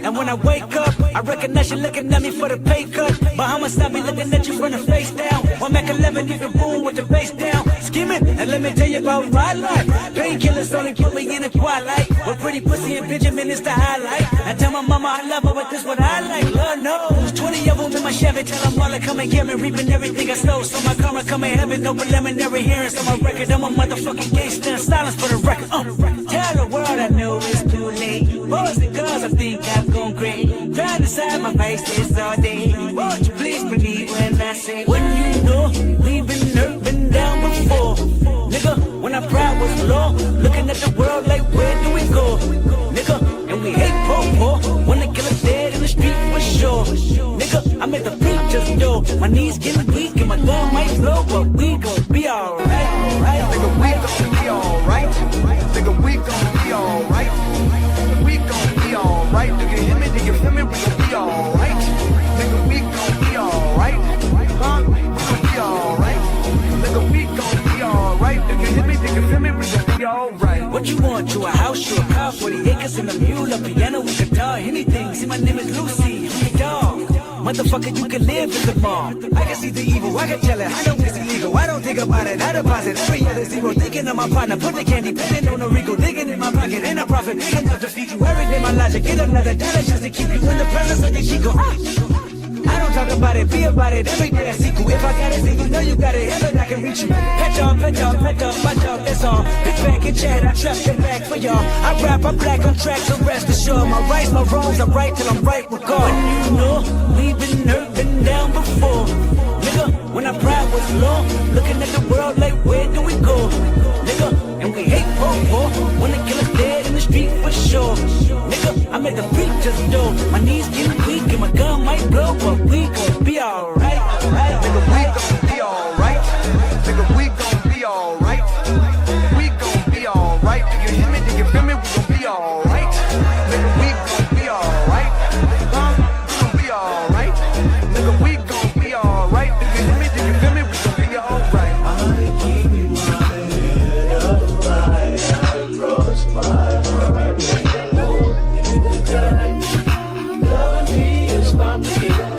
And when I wake up, I recognize you looking at me for the pay cut. Bahamas, I be looking at you from the face down. One Mac 11, you can boom with the bass down. Skimming, and let me tell you about my life. Painkillers only put me in the twilight. With pretty pussy and Benjamin is the highlight. I tell my mama I love her, but this what I like. Lord knows, 20 of them in my Chevy. Tell them all to come and get me, reaping everything I stole. So my karma come in heaven, no preliminary hearings on my record. I'm a motherfucking gangster, silence for the record. Tell the world I know it's too late. Boys and girls, I think I've gone great. Trying to decide my vices all day. Won't you please believe when I say, when you know we've been hurt, been down before. Nigga, when our pride was low, looking at the world like, where do we go? Nigga, and we hate poor. Wanna kill us dead in the street for sure. Nigga, I make the preachers know my knees getting weak and my gun might blow, but we gon' be alright. Nigga, we gon' be alright. Nigga, we gon' be alright. We gon' be alright. Do you hear me? Do you feel me? We gon' be alright. Nigga, we gon' be alright. Huh? We gon' be alright. Nigga, we gon' be alright. Do you hear me? Do you feel me? We gon' be alright. What you want? You a house, you a car, 40 acres and a mule, a piano with guitar, anything. See, my name is Lucy, I'm your dog. Motherfucker, you can live in the mall. I can see the evil, I can tell it. I know it's illegal. I don't think about it. I deposit every other zero. Thinking of my partner, put the candy, putting on the Rico, digging in my pocket, and a profit big enough to feed you every day. My logic, get another dollar just to keep you in the presence of the Chico. I don't talk about it, be about it. Every day I see you. If I got it, then you know you got it. Ever I can reach you. Pet y'all, my dog, that's all. Big bag and chat, I trap the back for y'all. I rap, I'm black on track, so rest assured. My rights, my wrongs, I'm right till I'm right with God. When you know we've been hurt, been down before. Nigga, when our pride was low, looking at the world like, where do we go? Nigga, and we hate poor. Wanna kill us dead in the street for sure. Nigga, I make the preachers know my knees get weak and my gun might blow, but we gon' be alright. Nigga, we gon' be alright. Nigga, we gon' be alright. We gon' be alright. Do you hear me? Do you feel me? We gon' be alright. Nigga, we gon' be alright. Huh? We gon' be alright. Nigga, we gon' be alright. Do you hear me? Do you feel me? We gon' be alright. I keep my head up high, I cross my heart in the time. Love me is my name.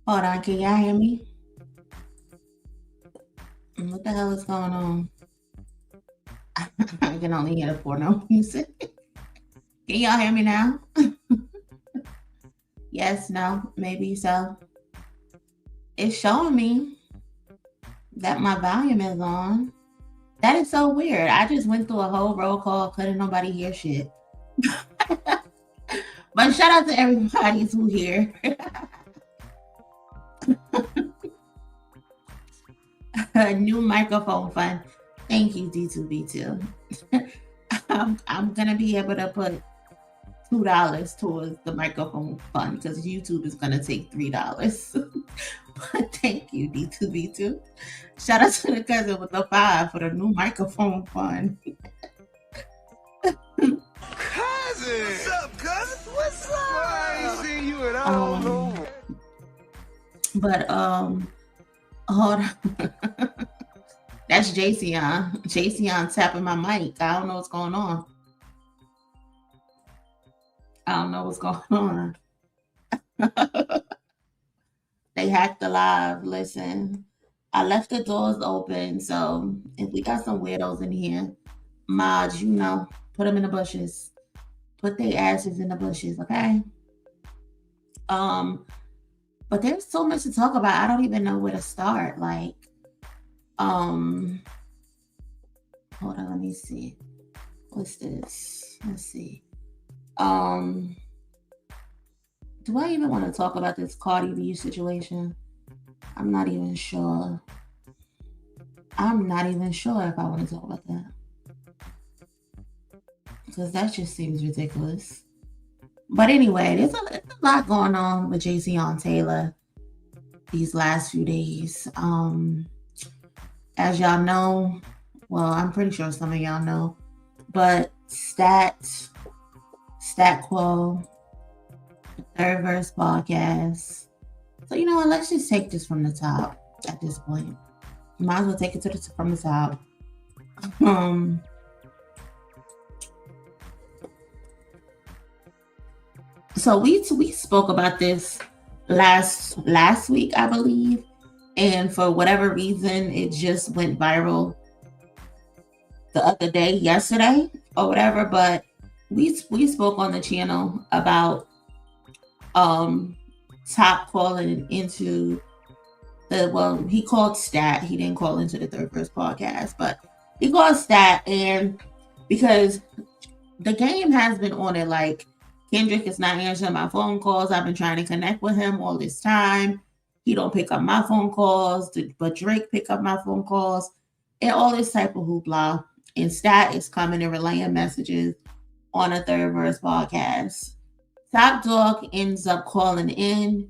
Hold on, can y'all hear me? What the hell is going on? I can only hear the porno music. Can y'all hear me now? Yes, no, maybe so. It's showing me that my volume is on. That is so weird. I just went through a whole roll call, couldn't nobody hear shit. But shout out to everybody who here. New microphone fund. Thank you, D2B2. I'm gonna be able to put $2 towards the microphone fund because YouTube is gonna take $3. But thank you, D2B2. Shout out to the cousin with the 5 for the new microphone fund. Cousin! What's up, cousin? What's up? I ain't seen you in all over. But hold on. That's Jason. Jason tapping my mic. I don't know what's going on. They hacked the live. Listen, I left the doors open, so if we got some weirdos in here, mods, put them in the bushes. Put their asses in the bushes, okay? But there's so much to talk about. I don't even know where to start. Like, hold on, let me see. What's this? Let's see. Do I even want to talk about this Cardi B situation? I'm not even sure. I'm not even sure if I want to talk about that. Because that just seems ridiculous. But anyway, there's a lot going on with Jason Taylor these last few days. As y'all know, well, I'm pretty sure some of y'all know, but Stat Quo, Third Verse Podcast. So you know what? Let's just take this from the top at this point. You might as well take it from the top. So we spoke about this last week, I believe, and for whatever reason, it just went viral the other day, yesterday or whatever. But we spoke on the channel about Top calling into he called Stat. He didn't call into the Third Verse Podcast, but he called Stat, and because the game has been on it, like, Kendrick is not answering my phone calls. I've been trying to connect with him all this time. He don't pick up my phone calls, but Drake pick up my phone calls, and all this type of hoopla. And Stat is coming and relaying messages on a Third Verse Podcast. Top Dog ends up calling in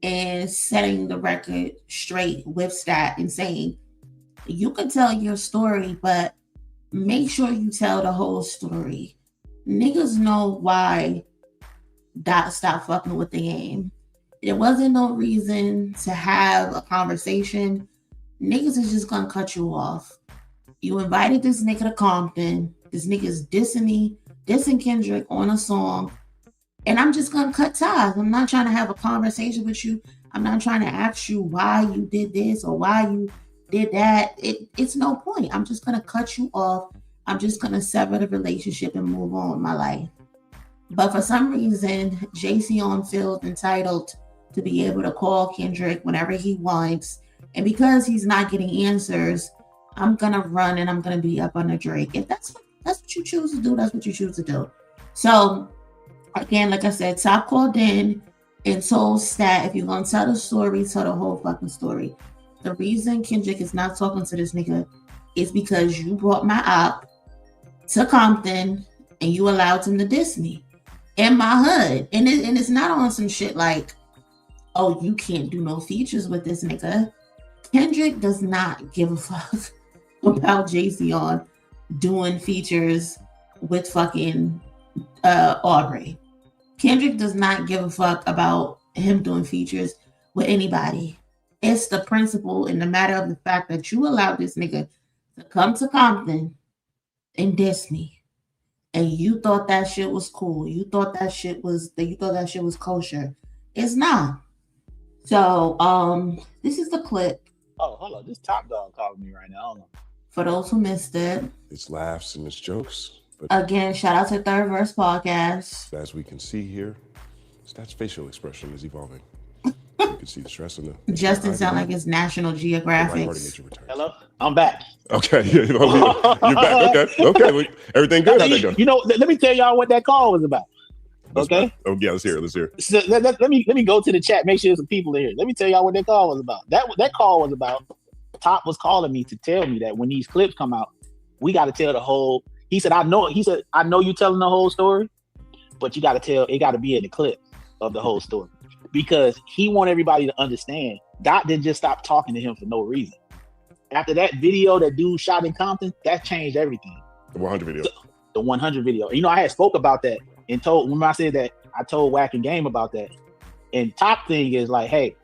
and setting the record straight with Stat and saying, you can tell your story, but make sure you tell the whole story. Niggas know why stop fucking with the game. There wasn't no reason to have a conversation. Niggas is just gonna cut you off. You invited this nigga to Compton. This nigga's dissing Kendrick on a song. And I'm just gonna cut ties. I'm not trying to have a conversation with you. I'm not trying to ask you why you did this or why you did that. It's no point. I'm just gonna cut you off. I'm just gonna sever the relationship and move on with my life. But for some reason, Jason feels entitled to be able to call Kendrick whenever he wants. And because he's not getting answers, I'm gonna run and I'm gonna be up on the Drake. If that's what you choose to do, that's what you choose to do. So again, like I said, Top called in and told Stat, if you're gonna tell the story, tell the whole fucking story. The reason Kendrick is not talking to this nigga is because you brought my op to Compton and you allowed him to diss me in my hood. And it's not on some shit like, oh, you can't do no features with this nigga. Kendrick does not give a fuck about Jason doing features with fucking Aubrey. Kendrick does not give a fuck about him doing features with anybody. It's the principle and the matter of the fact that you allowed this nigga to come to Compton and diss me. And you thought that shit was cool. You thought that shit was kosher. It's not. So this is the clip Oh, hold on. This top dog calling me right now. Hold on. for those who missed it. It's laughs and it's jokes, but Again, shout out to Third Verse Podcast. as we can see here, Stat's facial expression is evolving. You can see the stress in the Justin sound like it's National Geographic. Hello? I'm back. Okay, you're back. Okay. Everything good? How'd that go? You know, let me tell y'all what that call was about. Okay. Oh yeah, let's hear it. So let me go to the chat. Make sure there's some people in here. Let me tell y'all what that call was about. That call was about. Top was calling me to tell me that when these clips come out, we got to tell the whole. He said, I know you telling the whole story, but you got to tell. It got to be in the clip of the whole story because he want everybody to understand. Dot didn't just stop talking to him for no reason. After that video that dude shot in Compton, that changed everything. The 100 video. The 100 video. You know, I had spoke about that and when I said that, I told Wack and Game about that. And Top thing is like, hey,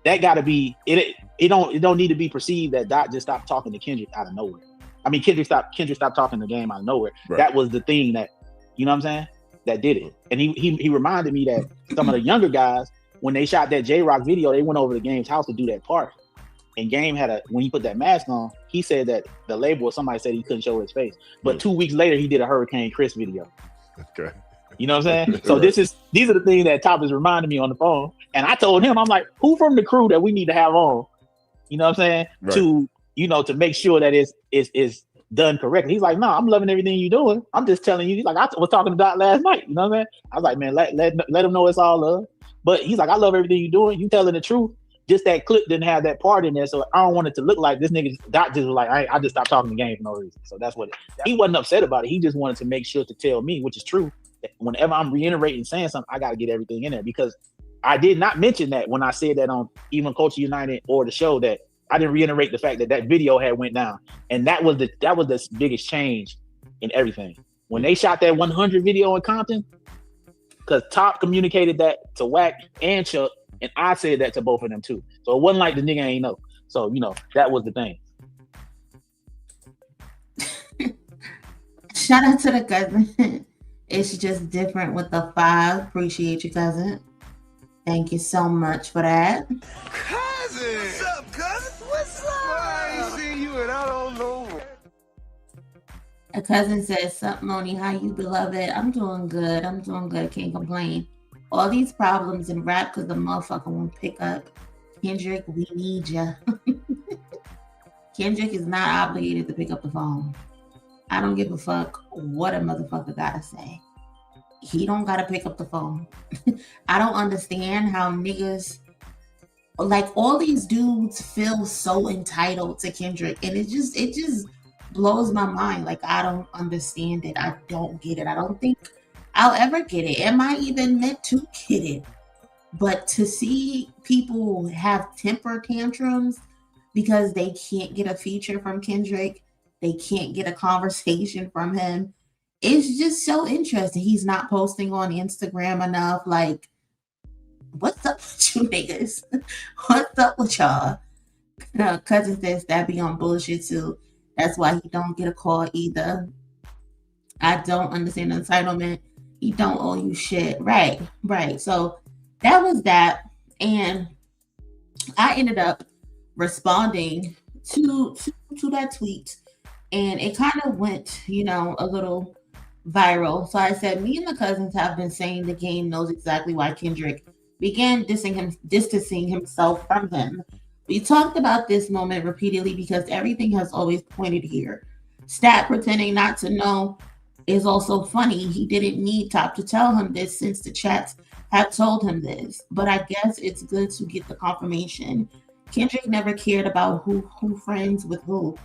that got to be it. It don't need to be perceived that Dot just stopped talking to Kendrick out of nowhere. I mean, Kendrick stopped talking to Game out of nowhere. Right. That was the thing that, you know what I'm saying, that did it. And he reminded me that some of the younger guys, when they shot that J-Rock video, they went over to Game's house to do that part. And Game when he put that mask on, he said that the label or somebody said he couldn't show his face. But 2 weeks later, he did a Hurricane Chris video. Okay. You know what I'm saying? So these are the things that Top is reminding me on the phone. And I told him, I'm like, who from the crew that we need to have on? You know what I'm saying? Right. To make sure that it's done correctly. He's like, no, I'm loving everything you're doing. I'm just telling you. He's like, I was talking to Dot last night. You know what I'm saying? I was like, man, let him know it's all love. But he's like, I love everything you're doing. You telling the truth. Just that clip didn't have that part in there, so I don't want it to look like this nigga Dot just was like, I just stopped talking to Game for no reason. So that's what he wasn't upset about it. He just wanted to make sure to tell me, which is true, that whenever I'm reiterating saying something, I got to get everything in there because I did not mention that when I said that on even Culture United or the show that I didn't reiterate the fact that video had went down, and that was the biggest change in everything when they shot that 100 video in Compton, because Top communicated that to Wack and Chuck. And I said that to both of them too. So it wasn't like the nigga ain't know. So, that was the thing. Shout out to the cousin. It's just different with the 5. Appreciate you, cousin. Thank you so much for that. Cousin! What's up, cousin? What's up? I ain't seen you and I don't know. A cousin says, sup, Monie, how you, beloved? I'm doing good. Can't complain. All these problems in rap because the motherfucker won't pick up. Kendrick, we need ya. Kendrick is not obligated to pick up the phone. I don't give a fuck what a motherfucker gotta say. He don't gotta pick up the phone. I don't understand how niggas, like all these dudes feel so entitled to Kendrick. And it just blows my mind. Like, I don't understand it. I don't get it. I don't think I'll ever get it. Am I even meant to get it? But to see people have temper tantrums because they can't get a feature from Kendrick, they can't get a conversation from him, it's just so interesting. He's not posting on Instagram enough. Like, what's up with you niggas? What's up with y'all? Cousin says that be on bullshit too. That's why he don't get a call either. I don't understand the entitlement. He don't owe you shit. Right. So that was that. And I ended up responding to that tweet. And it kind of went, a little viral. So I said, me and the cousins have been saying the game knows exactly why Kendrick began distancing himself from him. We talked about this moment repeatedly because everything has always pointed here. Stat pretending not to know is also funny. He didn't need Top to tell him this since the chats have told him this. But I guess it's good to get the confirmation. Kendrick never cared about who friends with who.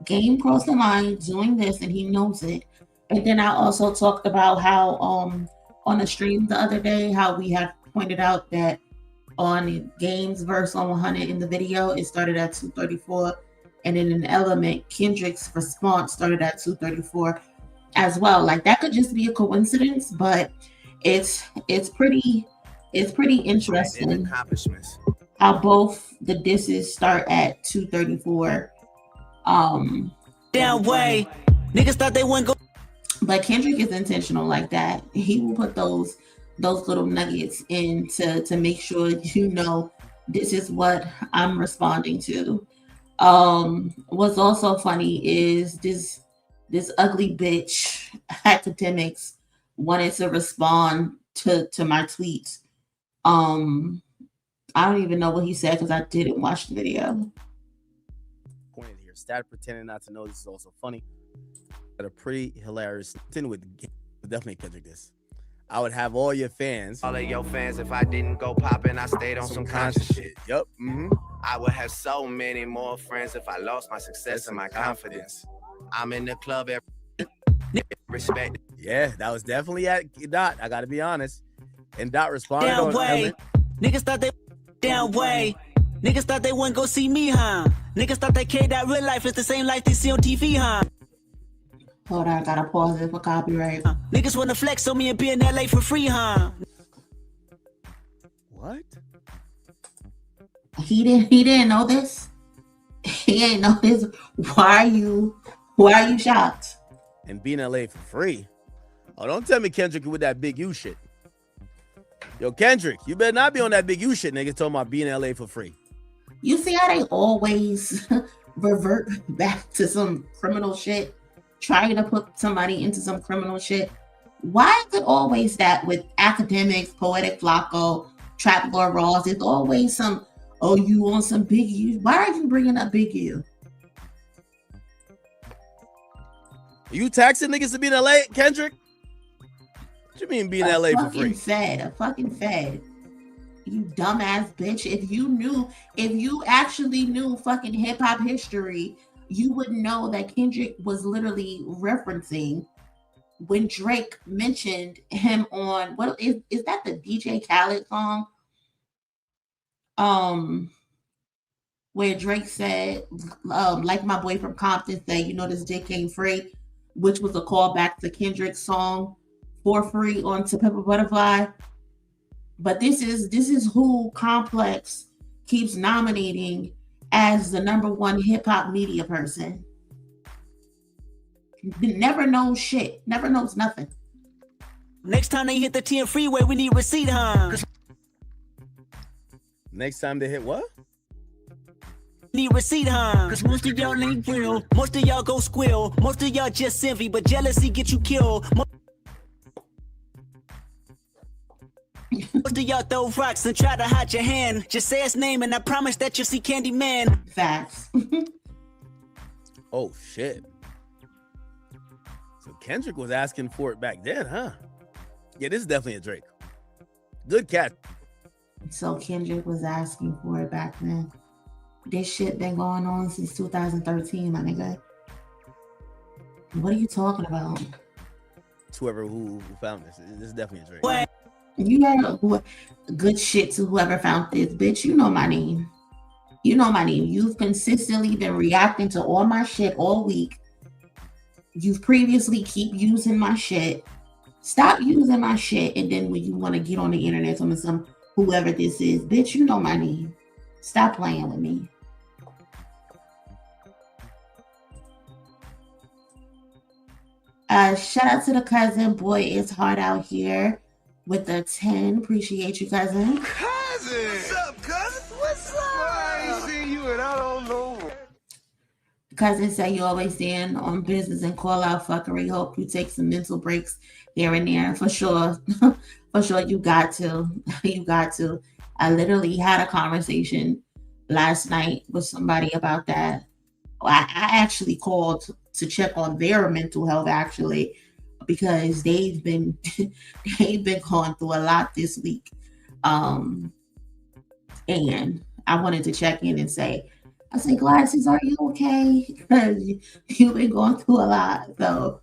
Game crossed the line doing this and he knows it. And then I also talked about how on the stream the other day, how we had pointed out that on Game's verse on 100 in the video, it started at 234. And in an element, Kendrick's response started at 234 as well. Like, that could just be a coincidence, but it's pretty interesting how both the disses start at 234. Down way. Niggas thought they wouldn't go. But Kendrick is intentional like that. He will put those little nuggets in to make sure this is what I'm responding to. What's also funny is this ugly bitch academics wanted to respond to my tweets. I don't even know what he said because I didn't watch the video. Pointed here, Stat pretending not to know this is also funny. But a pretty hilarious thing with definitely Kendrick this. I would have all your fans. All of your fans, if I didn't go popping, I stayed on some conscious shit. Yep. I would have so many more friends if I lost my success and my confidence. I'm in the club every respect. Yeah, that was definitely at Dot. I gotta be honest. And Dot responded Down on way. Niggas thought they down way. Niggas thought they wouldn't go see me, huh? Niggas thought they cared that real life is the same life they see on TV, huh? Hold on, I gotta pause it for copyright. Niggas wanna flex on me and be in LA for free, huh? What? He didn't know this. He ain't know this. Why are you shocked? And be in LA for free. Oh, don't tell me Kendrick with that big U shit. Yo, Kendrick, you better not be on that big U shit, nigga, talking about being in LA for free. You see how they always revert back to some criminal shit, trying to put somebody into some criminal shit? Why is it always that with academics, Poetic Flacco, Trap Lord Ross? It's always some, oh, you on some big U. Why are you bringing up big U? You taxing niggas to be in LA, Kendrick? What you mean be in LA for free? A fucking fed. You dumbass bitch. If you actually knew fucking hip hop history, you would know that Kendrick was literally referencing when Drake mentioned him on what is that the DJ Khaled song? Where Drake said, like my boy from Compton said, you know this dick ain't free, which was a callback to Kendrick's song For Free on To Pimp a Butterfly. But this is who Complex keeps nominating as the #1 hip hop media person. Never knows shit. Never knows nothing. Next time they hit the 10 freeway, we need receipt, huh? Next time they hit what? Need receipt, huh? Cause most of y'all ain't real. Most of y'all go squill. Most of y'all just envy, but jealousy get you killed. Most of y'all throw rocks and try to hide your hand. Just say his name and I promise that you'll see Candyman. Facts. Oh, shit. So Kendrick was asking for it back then, huh? Yeah, this is definitely a Drake. Good catch. So Kendrick was asking for it back then. This shit been going on since 2013, my nigga. What are you talking about? It's whoever who found this. This is definitely a Drake. What? You got good shit to whoever found this, bitch. You know my name. You know my name. You've consistently been reacting to all my shit all week. You've previously keep using my shit. Stop using my shit, and then when you want to get on the internet on some whoever this is, bitch, you know my name. Stop playing with me. Shout out to the cousin. Boy, it's hard out here with the 10. Appreciate you, cousin. Cousin! What's up, cousin? What's up? I ain't seen you and I don't know. Cousin said you always stand on business and call out fuckery. Hope you take some mental breaks here and there. For sure. For sure, you got to. You got to. I literally had a conversation last night with somebody about that. I actually called to check on their mental health, actually, because they've been going through a lot this week. And I wanted to check in and say, I said, Glasses, are you okay? Because you've been going through a lot. So,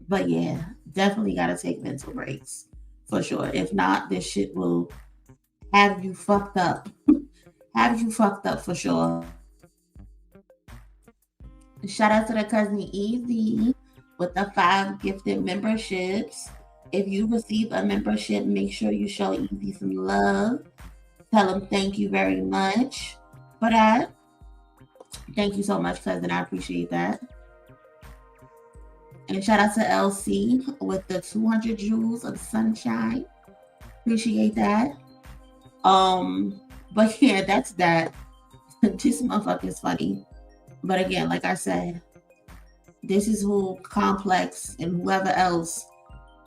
but yeah, definitely got to take mental breaks for sure. If not, this shit will have you fucked up. Have you fucked up for sure. Shout out to the cousin Easy with the 5 gifted memberships. If you receive a membership, make sure you show Easy some love. Tell him thank you very much for that. Thank you so much, cousin. I appreciate that. And shout out to LC with the 200 joules of sunshine. Appreciate that. But yeah, that's that. This motherfucker is funny. But again, like I said, this is who Complex and whoever else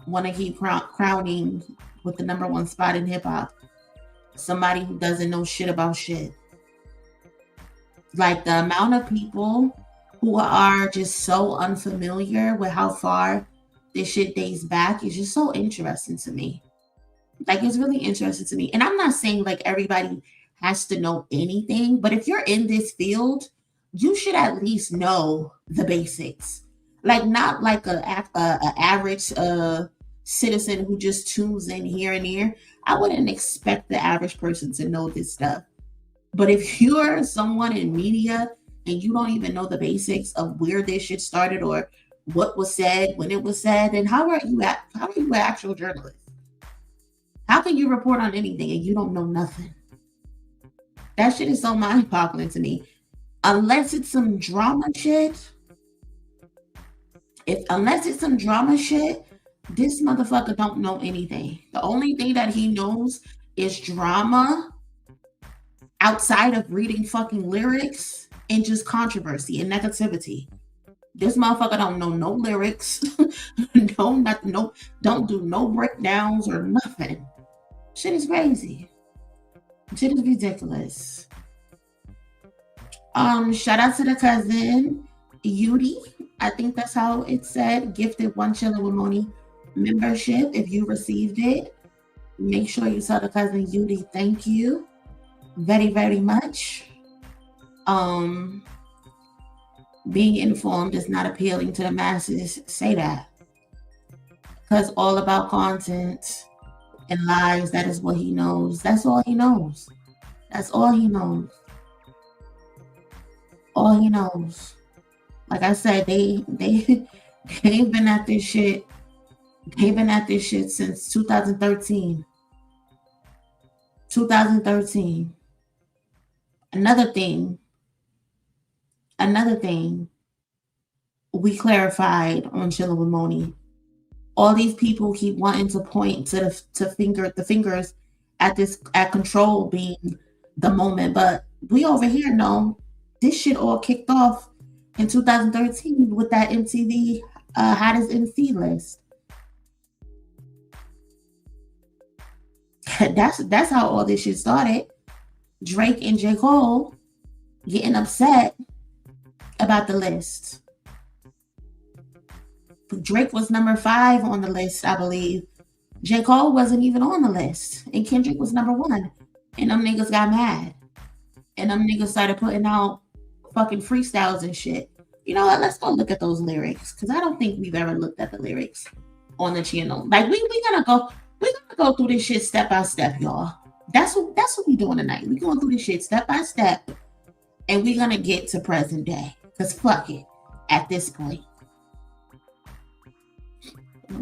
want to keep crowning with the #1 spot in hip hop. Somebody who doesn't know shit about shit. Like the amount of people who are just so unfamiliar with how far this shit dates back is just so interesting to me. Like, it's really interesting to me. And I'm not saying like everybody has to know anything, but if you're in this field, you should at least know the basics. Like, not like a average citizen who just tunes in here and there. I wouldn't expect the average person to know this stuff. But if you're someone in media and you don't even know the basics of where this shit started or what was said when it was said, then how are you an actual journalist? How can you report on anything and you don't know nothing? That shit is so mind-boggling to me. Unless it's some drama shit. Unless it's some drama shit, this motherfucker don't know anything. The only thing that he knows is drama outside of reading fucking lyrics and just controversy and negativity. This motherfucker don't know no lyrics. Don't do no breakdowns or nothing. Shit is crazy. Shit is ridiculous. Shout out to the cousin, Yudi. I think that's how it said. Gifted 1 Chillin' with Monie membership. If you received it, make sure you tell the cousin Yudi thank you very, very much. Being informed is not appealing to the masses. Say that. Because all about content and lies, that is what he knows. That's all he knows. That's all he knows. All he knows. Like I said, they've been at this shit. They've been at this shit since 2013. 2013. Another thing we clarified on Chillin' with Monie. All these people keep wanting to point to the fingers at Control being the moment, but we over here know this shit all kicked off in 2013 with that MTV Hottest MC list. That's how all this shit started. Drake and J. Cole getting upset about the list. Drake was number 5 on the list, I believe. J. Cole wasn't even on the list. And Kendrick was number 1. And them niggas got mad. And them niggas started putting out fucking freestyles and shit. You know what? Let's go look at those lyrics. Because I don't think we've ever looked at the lyrics on the channel. Like, we're gonna go through this shit step by step, y'all. That's what we doing tonight. We going through this shit step by step. And we're gonna get to present day. Because fuck it. At this point.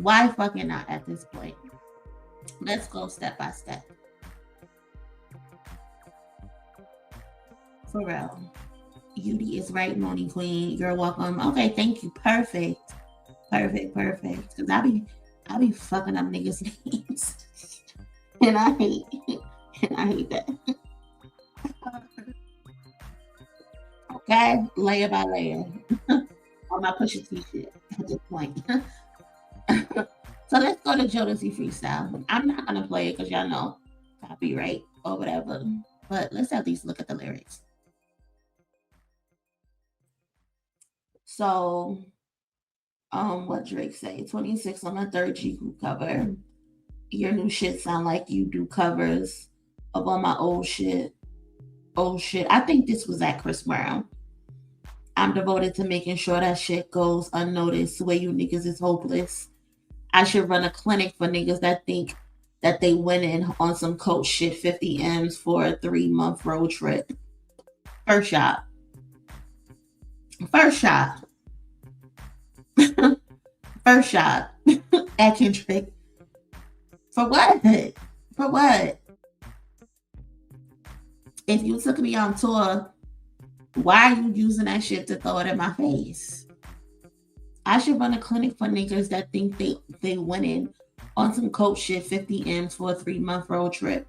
Why fucking not at this point? Let's go step by step. For real. Yudi is right, Monie Queen. You're welcome. Okay, thank you. Perfect. Because I be fucking up niggas' names. and I hate that. Okay, layer by layer. On my Pusha T shit at this point. So let's go to Jodeci Freestyle. I'm not gonna play it because y'all know copyright or whatever. But let's at least look at the lyrics. So, what Drake say? 26 on the 3rd G Group cover. Your new shit sound like you do covers of all my old shit. I think this was at Chris Brown. I'm devoted to making sure that shit goes unnoticed. The way you niggas is hopeless. I should run a clinic for niggas that think that they winning on some coach shit, 50 M's for a 3-month road trip. First shot. First shot at Kendrick. For what? If you took me on tour, why are you using that shit to throw it in my face? I should run a clinic for niggas that think they winning on some coach shit, 50 M's for a 3-month road trip.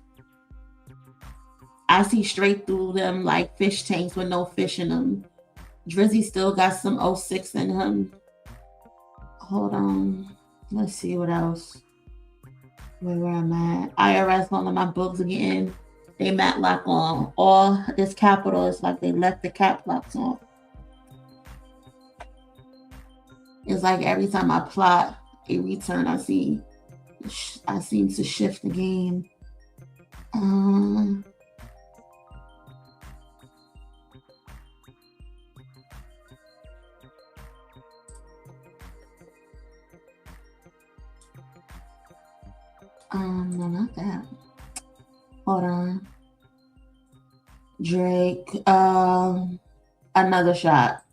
I see straight through them like fish tanks with no fish in them. Drizzy still got some 06 in him. Hold on. Let's see what else. Where I'm at. IRS on my books again. They matlock on. All this capital is like they left the cap locks on. It's like every time I plot a return, I seem to shift the game. No, not that. Hold on. Drake. Another shot.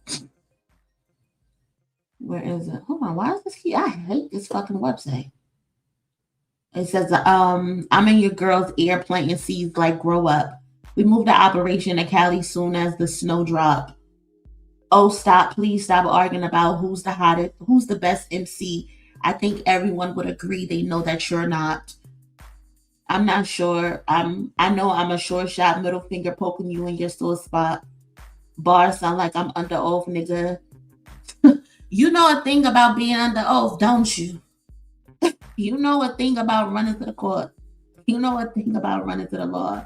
Where is it? Hold on. Why is this key? I hate this fucking website. It says, I'm in your girl's ear planting seeds like grow up. We moved the operation to Cali soon as the snow dropped. Oh, stop. Please stop arguing about who's the hottest, who's the best MC. I think everyone would agree they know that you're not. I'm not sure. I know I'm a short shot, middle finger poking you in your sore spot. Bars sound like I'm under oath, nigga. You know a thing about being under oath, don't you? You know a thing about running to the court. You know a thing about running to the law.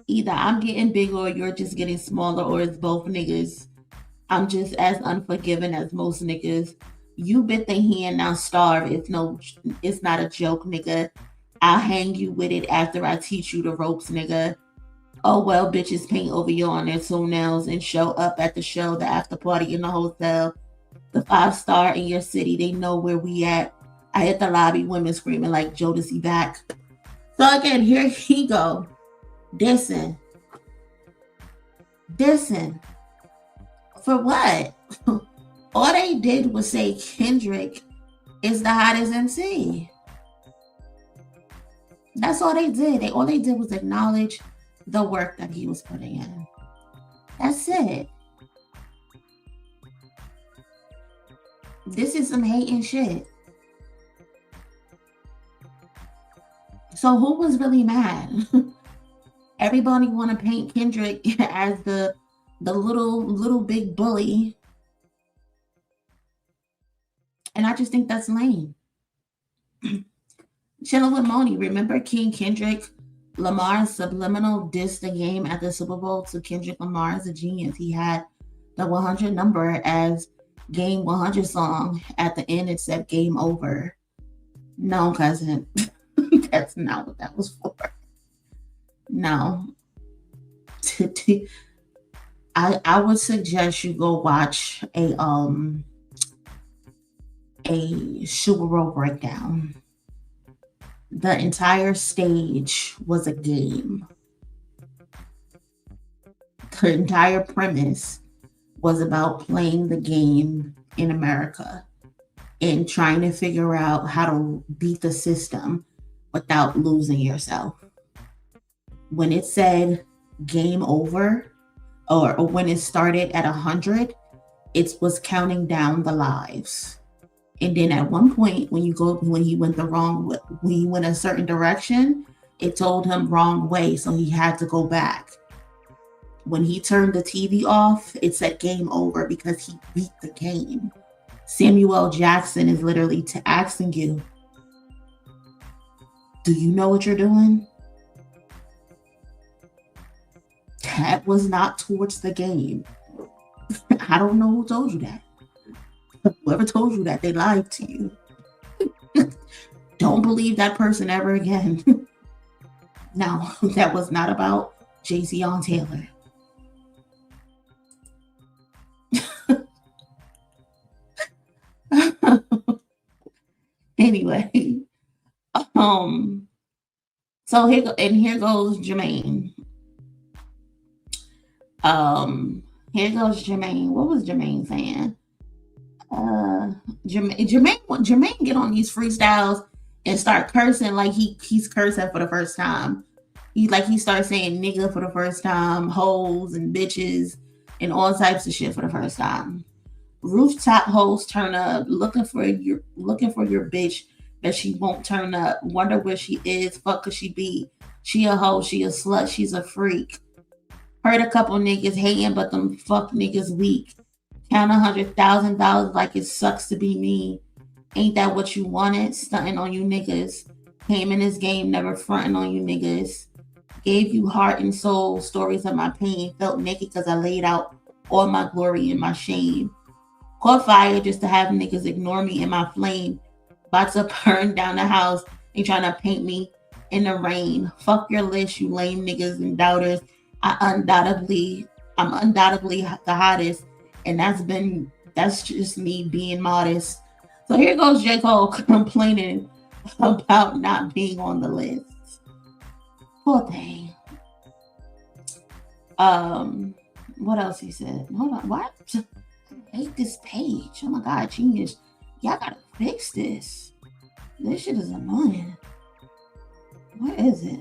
Either I'm getting bigger or you're just getting smaller, or it's both niggas. I'm just as unforgiving as most niggas. You bit the hand, now starve. It's not a joke, nigga. I'll hang you with it after I teach you the ropes, nigga. Oh well, bitches paint over you on their toenails and show up at the show, the after party in the hotel, the 5-star in your city. They know where we at. I hit the lobby, women screaming like Jodeci back. So again, here he go. Dissing. For what? All they did was say Kendrick is the hottest MC. That's all they did. All they did was acknowledge the work that he was putting in. That's it. This is some hating shit. So who was really mad? Everybody want to paint Kendrick as the little big bully. And I just think that's lame. Chilling with Monie. Remember King Kendrick Lamar subliminal dissed the game at the Super Bowl to Kendrick Lamar is a genius. He had the 100 number as game 100 song. At the end, it said game over. No, cousin. That's not what that was for. No. I would suggest you go watch a Super Bowl breakdown. The entire stage was a game. The entire premise was about playing the game in America and trying to figure out how to beat the system without losing yourself. When it said game over, or when it started at 100, it was counting down the lives. And then at one point, when he went a certain direction, it told him wrong way, so he had to go back. When he turned the TV off, it said game over because he beat the game. Samuel L. Jackson is literally asking you, do you know what you're doing? That was not towards the game. I don't know who told you that. Whoever told you that, they lied to you. Don't believe that person ever again. No, that was not about Jay-Z on Taylor. Anyway, so here goes Jermaine. Here goes Jermaine. What was Jermaine saying? Jermaine get on these freestyles and start cursing like he's cursing for the first time. He starts saying nigga for the first time, hoes and bitches and all types of shit for the first time. Rooftop hoes turn up, looking for your bitch that she won't turn up. Wonder where she is. Fuck could she be? She a hoe, she a slut, she's a freak. Heard a couple niggas hating, but them fuck niggas weak. Count $100,000 like it sucks to be me. Ain't that what you wanted? Stunting on you niggas. Came in this game, never fronting on you niggas. Gave you heart and soul, stories of my pain. Felt naked because I laid out all my glory and my shame. Caught fire just to have niggas ignore me in my flame. About to burn down the house. They trying to paint me in the rain. Fuck your list, you lame niggas and doubters. I'm undoubtedly the hottest. And that's just me being modest. So here goes J. Cole complaining about not being on the list. Poor thing. What else he said? Hold on. What? I hate this page. Oh my god, genius. Y'all gotta fix this. This shit is annoying. What is it?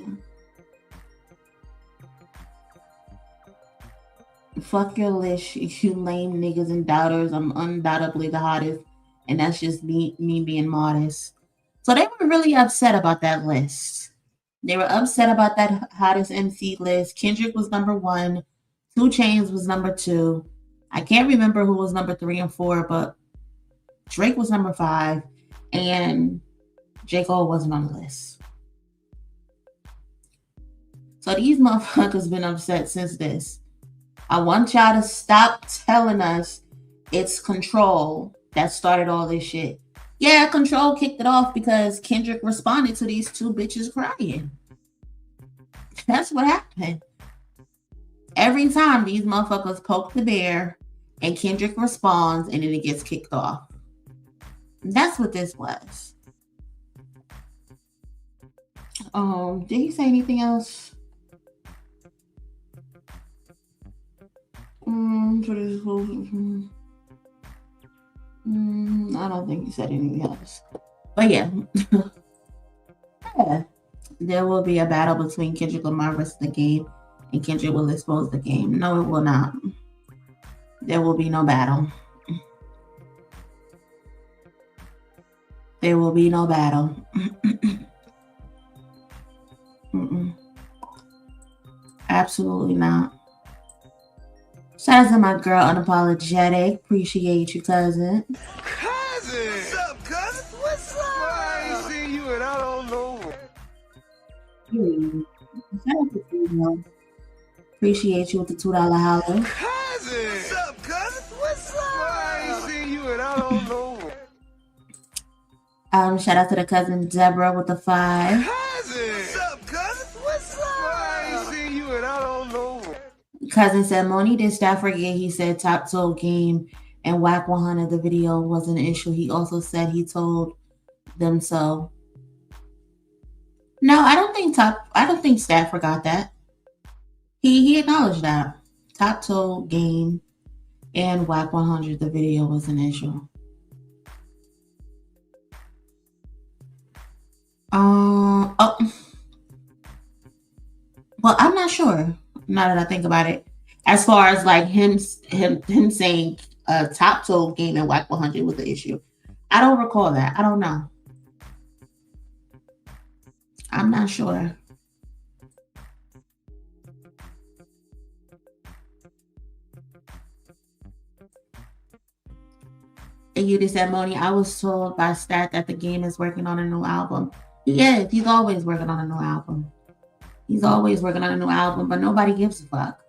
Fuck your list, you lame niggas and doubters. I'm undoubtedly the hottest. And that's just me being modest. So they were really upset about that list. They were upset about that hottest MC list. Kendrick was number 1. 2 Chainz was number 2. I can't remember who was number 3 and 4, but Drake was number 5. And J. Cole wasn't on the list. So these motherfuckers been upset since this. I want y'all to stop telling us it's Control that started all this shit. Yeah, Control kicked it off because Kendrick responded to these 2 bitches crying. That's what happened. Every time these motherfuckers poke the bear and Kendrick responds and then it gets kicked off. That's what this was. Did he say anything else? I don't think he said anything else. But yeah. Yeah. There will be a battle between Kendrick Lamar versus the game, and Kendrick will expose the game. No, it will not. There will be no battle. There will be no battle. Absolutely not. Shout out to my girl, Unapologetic. Appreciate you, cousin. Cousin! What's up, cousin? What's up? I ain't seen you and I don't know. Shout out to you. Appreciate you with the $2 holler. Cousin! What's up, cousin? What's up? I ain't seen you and I don't know. Shout out to the cousin Deborah with the 5. Cousin! What's up, cousin? What's up? I ain't seen you and I don't know. Cousin said, Monie, did Staff forget he said Top Soul Game and Whack 100 the video was an issue? He also said he told them so. No, I don't think Staff forgot that. He acknowledged that. Top Soul Game and Whack 100 the video was an issue. Well, I'm not sure. Now that I think about it, as far as like him saying Top Soul Game and Whack 100 was the issue, I don't recall that. I don't know. I'm not sure. And you just said, Monie, I was told by Stat that the game is working on a new album. Yeah, he's always working on a new album. He's always working on a new album, but nobody gives a fuck.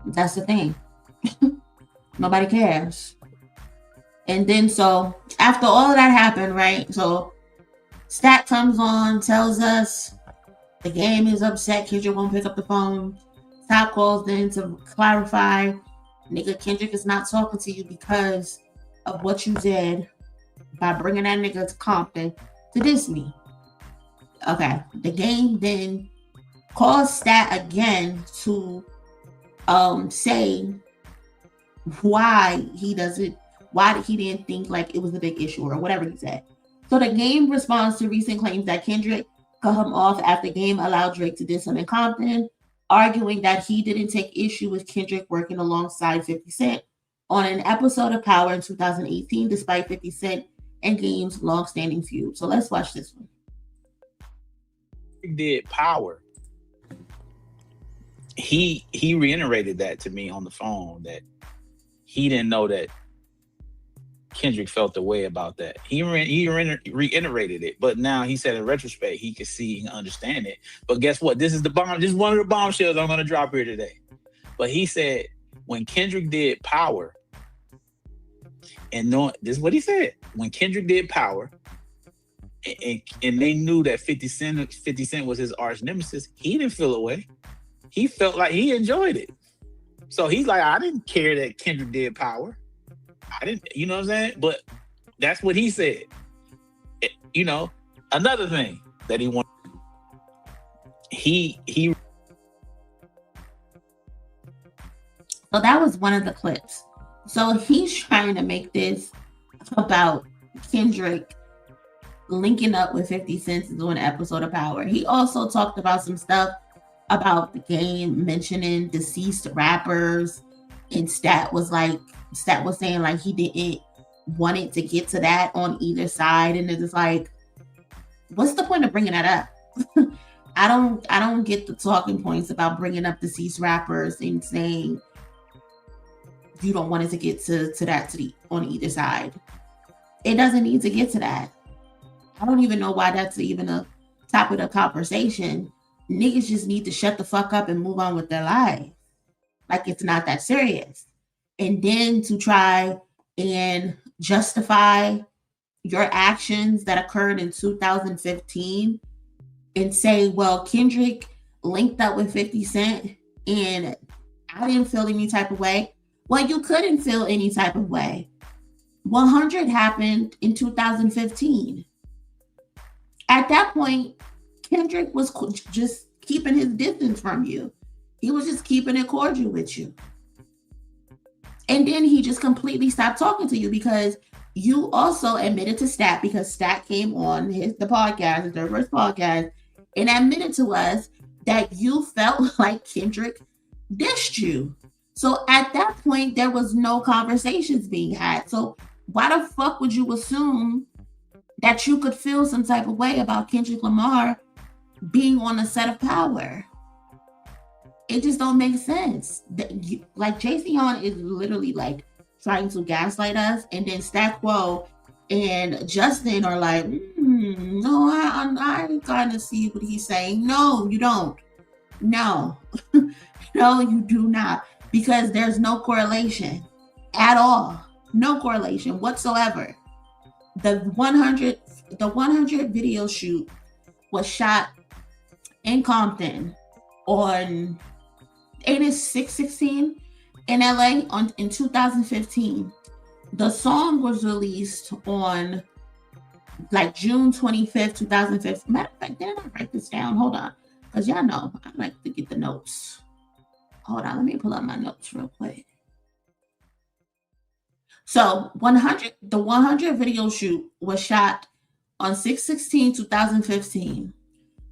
That's the thing. Nobody cares. And then so after all of that happened, right? So Stat comes on, tells us the game is upset. Kendrick won't pick up the phone. Top calls then to clarify, nigga, Kendrick is not talking to you because of what you did by bringing that nigga to Compton to diss me. Okay, the game then calls Stat again to say why he didn't think like it was a big issue or whatever he said. So the game responds to recent claims that Kendrick cut him off after Game allowed Drake to diss him in Compton, arguing that he didn't take issue with Kendrick working alongside 50 Cent on an episode of Power in 2018, despite 50 Cent and Game's long-standing feud. So let's watch this one. Did Power. he reiterated that to me on the phone, that he didn't know that Kendrick felt the way about that. He reiterated it, but now he said in retrospect he could see and understand it. But guess what? This is one of the bombshells I'm going to drop here today. But he said when Kendrick did Power, and this is what he said, when Kendrick did Power, and they knew that 50 Cent was his arch nemesis, he didn't feel away. He felt like he enjoyed it. So he's like, I didn't care that Kendrick did Power. I didn't, you know what I'm saying? But that's what he said. You know, another thing that he wanted, he. So that was one of the clips. So he's trying to make this about Kendrick linking up with 50 Cent to do an episode of Power. He also talked about some stuff about the game, mentioning deceased rappers, and Stat was saying like he didn't want it to get to that on either side, and it's like, what's the point of bringing that up? I don't get the talking points about bringing up deceased rappers and saying you don't want it to get to on either side. It doesn't need to get to that. I don't even know why that's even a topic of conversation. Niggas just need to shut the fuck up and move on with their life. Like it's not that serious. And then to try and justify your actions that occurred in 2015 and say, well, Kendrick linked up with 50 Cent and I didn't feel any type of way. Well, you couldn't feel any type of way. 100 happened in 2015. At that point, Kendrick was just keeping his distance from you. He was just keeping it cordial with you. And then he just completely stopped talking to you because you also admitted to Stat, because Stat came on the podcast, the Reverse podcast, and admitted to us that you felt like Kendrick dissed you. So at that point, there was no conversations being had. So why the fuck would you assume that you could feel some type of way about Kendrick Lamar being on the set of Power? It just don't make sense. Like Jayceon is literally like trying to gaslight us, and then Stat Quo and Justin are like, no, I kind of see what he's saying. No, you don't. No, no, you do not, because there's no correlation at all. No correlation whatsoever. The 100 video shoot was shot in Compton on, ain't it 6/16 in LA in 2015. The song was released on like June 25th, 2015. Matter of fact, didn't I write this down? Hold on, because y'all know I like to get the notes. Hold on, let me pull up my notes real quick. So the 100 video shoot was shot on 6/16, 2015.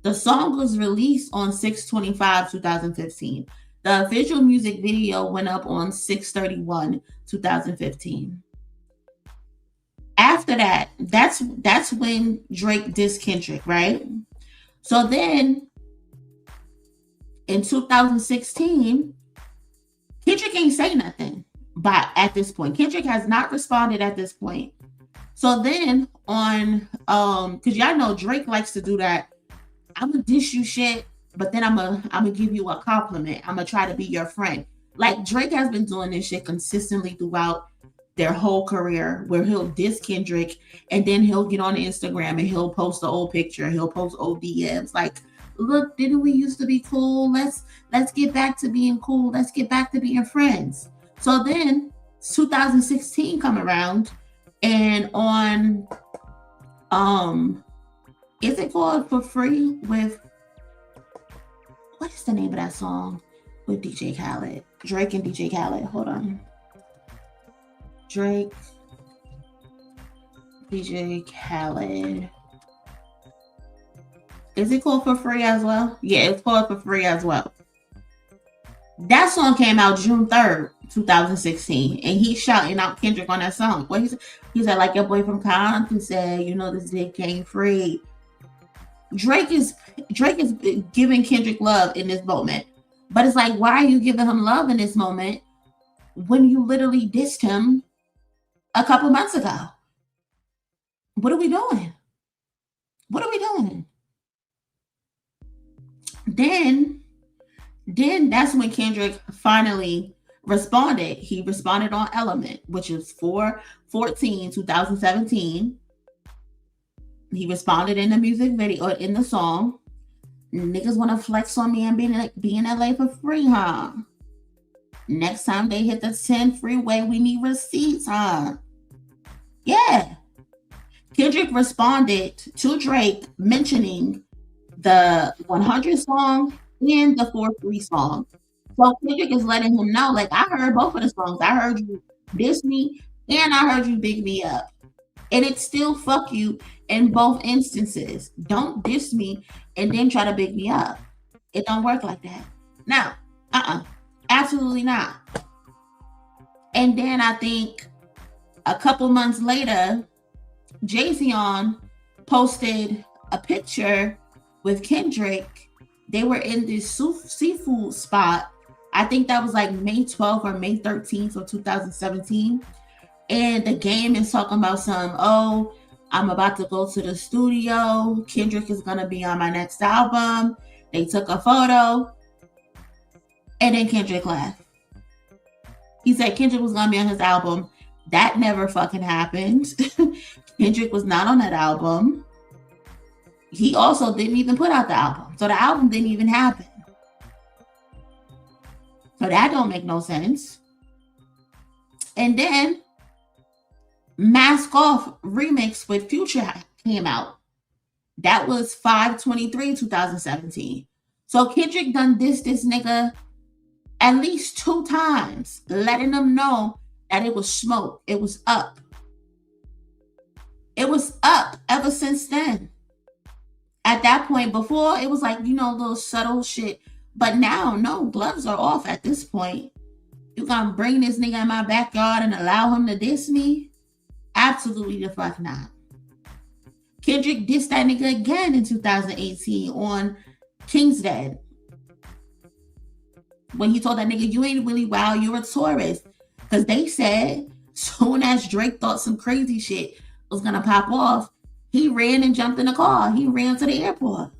The song was released on 6/25, 2015. The official music video went up on 6/31, 2015. After that, that's when Drake dissed Kendrick, right? So then in 2016, Kendrick ain't say nothing. But at this point, Kendrick has not responded at this point. So then on, because y'all know Drake likes to do that. I'm gonna dish you shit, but then I'm gonna give you a compliment. I'm gonna try to be your friend. Like Drake has been doing this shit consistently throughout their whole career, where he'll diss Kendrick and then he'll get on Instagram and he'll post the old picture. He'll post old DMs like, look, didn't we used to be cool? Let's get back to being cool. Let's get back to being friends. So then 2016 come around, and on is it called For Free with, what is the name of that song with DJ Khaled? Drake and DJ Khaled. Hold on. Drake, DJ Khaled. Is it called For Free as well? Yeah, it's called For Free as well. That song came out June 3rd, 2016, and he's shouting out Kendrick on that song. What he said, like your boy from Compton said, you know, this dick ain't free. Drake is giving Kendrick love in this moment. But it's like, why are you giving him love in this moment when you literally dissed him a couple months ago? What are we doing? What are we doing? Then that's when Kendrick finally responded. He responded on Element, which is 4/14/2017. He responded in the music video, or in the song. Niggas want to flex on me and be in LA for free, huh? Next time they hit the 10 freeway, we need receipts, huh? Yeah. Kendrick responded to Drake mentioning the 100 song and the 4-3 song. So Kendrick is letting him know, like, I heard both of the songs. I heard you diss me and I heard you big me up. And it's still fuck you in both instances. Don't diss me and then try to big me up. It don't work like that. No. Absolutely not. And then I think a couple months later, Jay-Z posted a picture with Kendrick. They were in this seafood spot. I think that was like May 12th or May 13th of 2017. And the game is talking about I'm about to go to the studio. Kendrick is going to be on my next album. They took a photo. And then Kendrick left. He said Kendrick was going to be on his album. That never fucking happened. Kendrick was not on that album. He also didn't even put out the album. So the album didn't even happen. So that don't make no sense. And then Mask Off remix with Future came out. That was 5/23/2017. So Kendrick done this nigga at least 2 times, letting him know that it was smoke. It was up. It was up ever since then. At that point, before, it was like, little subtle shit. But now, no, gloves are off at this point. You gonna bring this nigga in my backyard and allow him to diss me? Absolutely the fuck not. Kendrick dissed that nigga again in 2018 on King's Dead. When he told that nigga, you ain't really wild, you're a tourist. Because they said, soon as Drake thought some crazy shit was gonna pop off, he ran and jumped in the car. He ran to the airport.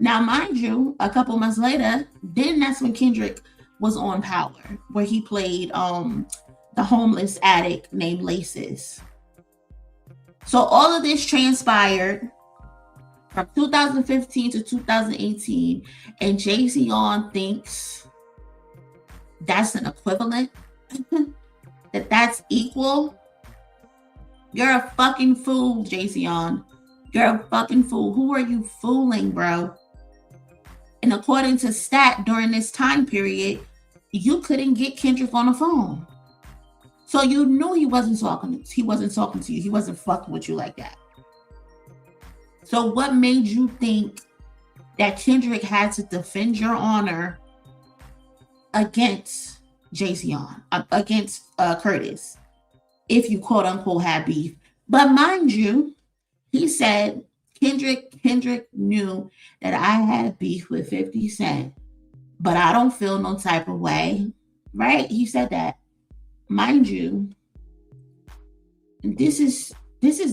Now, mind you, a couple months later, then that's when Kendrick was on Power, where he played the homeless addict named Laces. So all of this transpired from 2015 to 2018, and Jay-Z thinks that's an equivalent, that's equal. You're a fucking fool, Jay-Z. You're a fucking fool. Who are you fooling, bro? And according to Stat, during this time period, you couldn't get Kendrick on the phone. So you knew he wasn't talking to you. He wasn't fucking with you like that. So what made you think that Kendrick had to defend your honor against Jay-Z, against Curtis, if you quote unquote had beef? But mind you, he said Kendrick knew that I had beef with 50 Cent, but I don't feel no type of way, right? He said that. Mind you, this is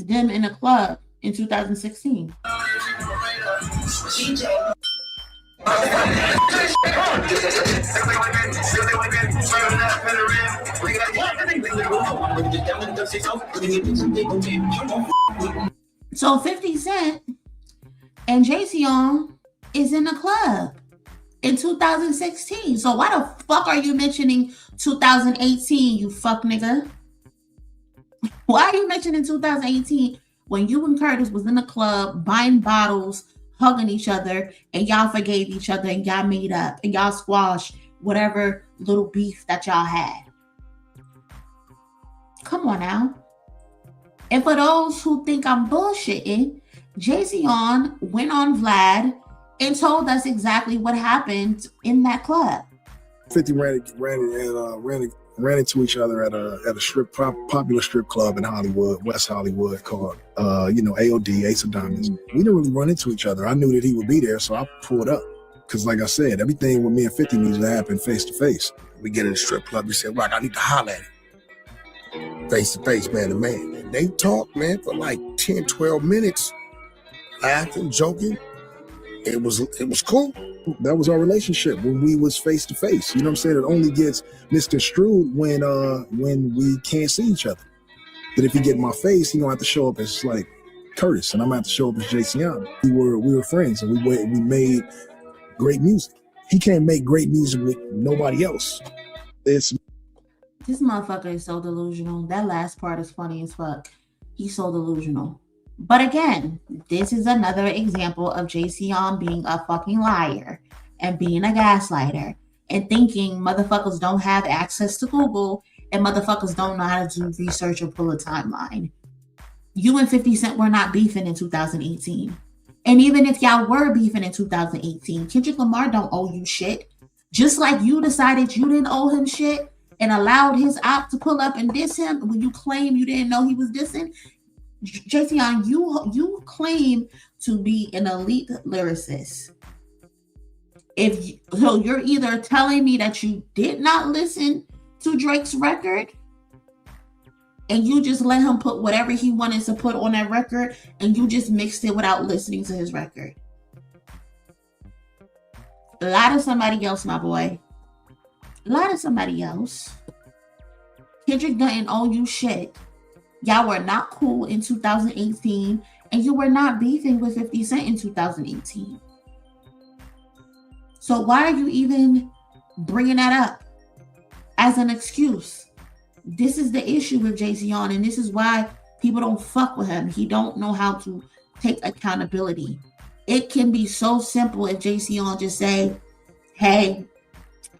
them in a club in 2016. So 50 Cent and Jay-Z is in the club in 2016. So why the fuck are you mentioning 2018, you fuck nigga? Why are you mentioning 2018 when you and Curtis was in the club buying bottles, hugging each other, and y'all forgave each other and y'all made up and y'all squashed whatever little beef that y'all had? Come on now. And for those who think I'm bullshitting, Jay-Z went on Vlad and told us exactly what happened in that club. 50 ran ran into each other at a popular strip club in Hollywood, West Hollywood, called AOD, Ace of Diamonds. We didn't really run into each other. I knew that he would be there, so I pulled up. Because like I said, everything with me and 50 needs to happen face to face. We get in the strip club, we said, Rock, I need to holler at him. Face to face, man to man. And they talked, man, for like 10, 12 minutes, laughing, joking. It was cool. That was our relationship when we was face to face. You know what I'm saying? It only gets misconstrued when we can't see each other. But if he get in my face, he gonna have to show up as like Curtis, and I'm gonna have to show up as Jayceon. We were friends, and we made great music. He can't make great music with nobody else. This motherfucker is so delusional. That last part is funny as fuck. He's so delusional. But again, this is another example of Jayceon being a fucking liar and being a gaslighter and thinking motherfuckers don't have access to Google and motherfuckers don't know how to do research or pull a timeline. You and 50 Cent were not beefing in 2018. And even if y'all were beefing in 2018, Kendrick Lamar don't owe you shit. Just like you decided you didn't owe him shit and allowed his op to pull up and diss him when you claim you didn't know he was dissing. Jayceon, you claim to be an elite lyricist. So you're either telling me that you did not listen to Drake's record and you just let him put whatever he wanted to put on that record and you just mixed it without listening to his record. Lie to somebody else, my boy. Lie to somebody else. Kendrick doesn't owe you shit. Y'all were not cool in 2018 and you were not beefing with 50 Cent in 2018. So why are you even bringing that up as an excuse? This is the issue with Jayceon, and this is why people don't fuck with him. He don't know how to take accountability. It can be so simple if Jayceon just say, hey,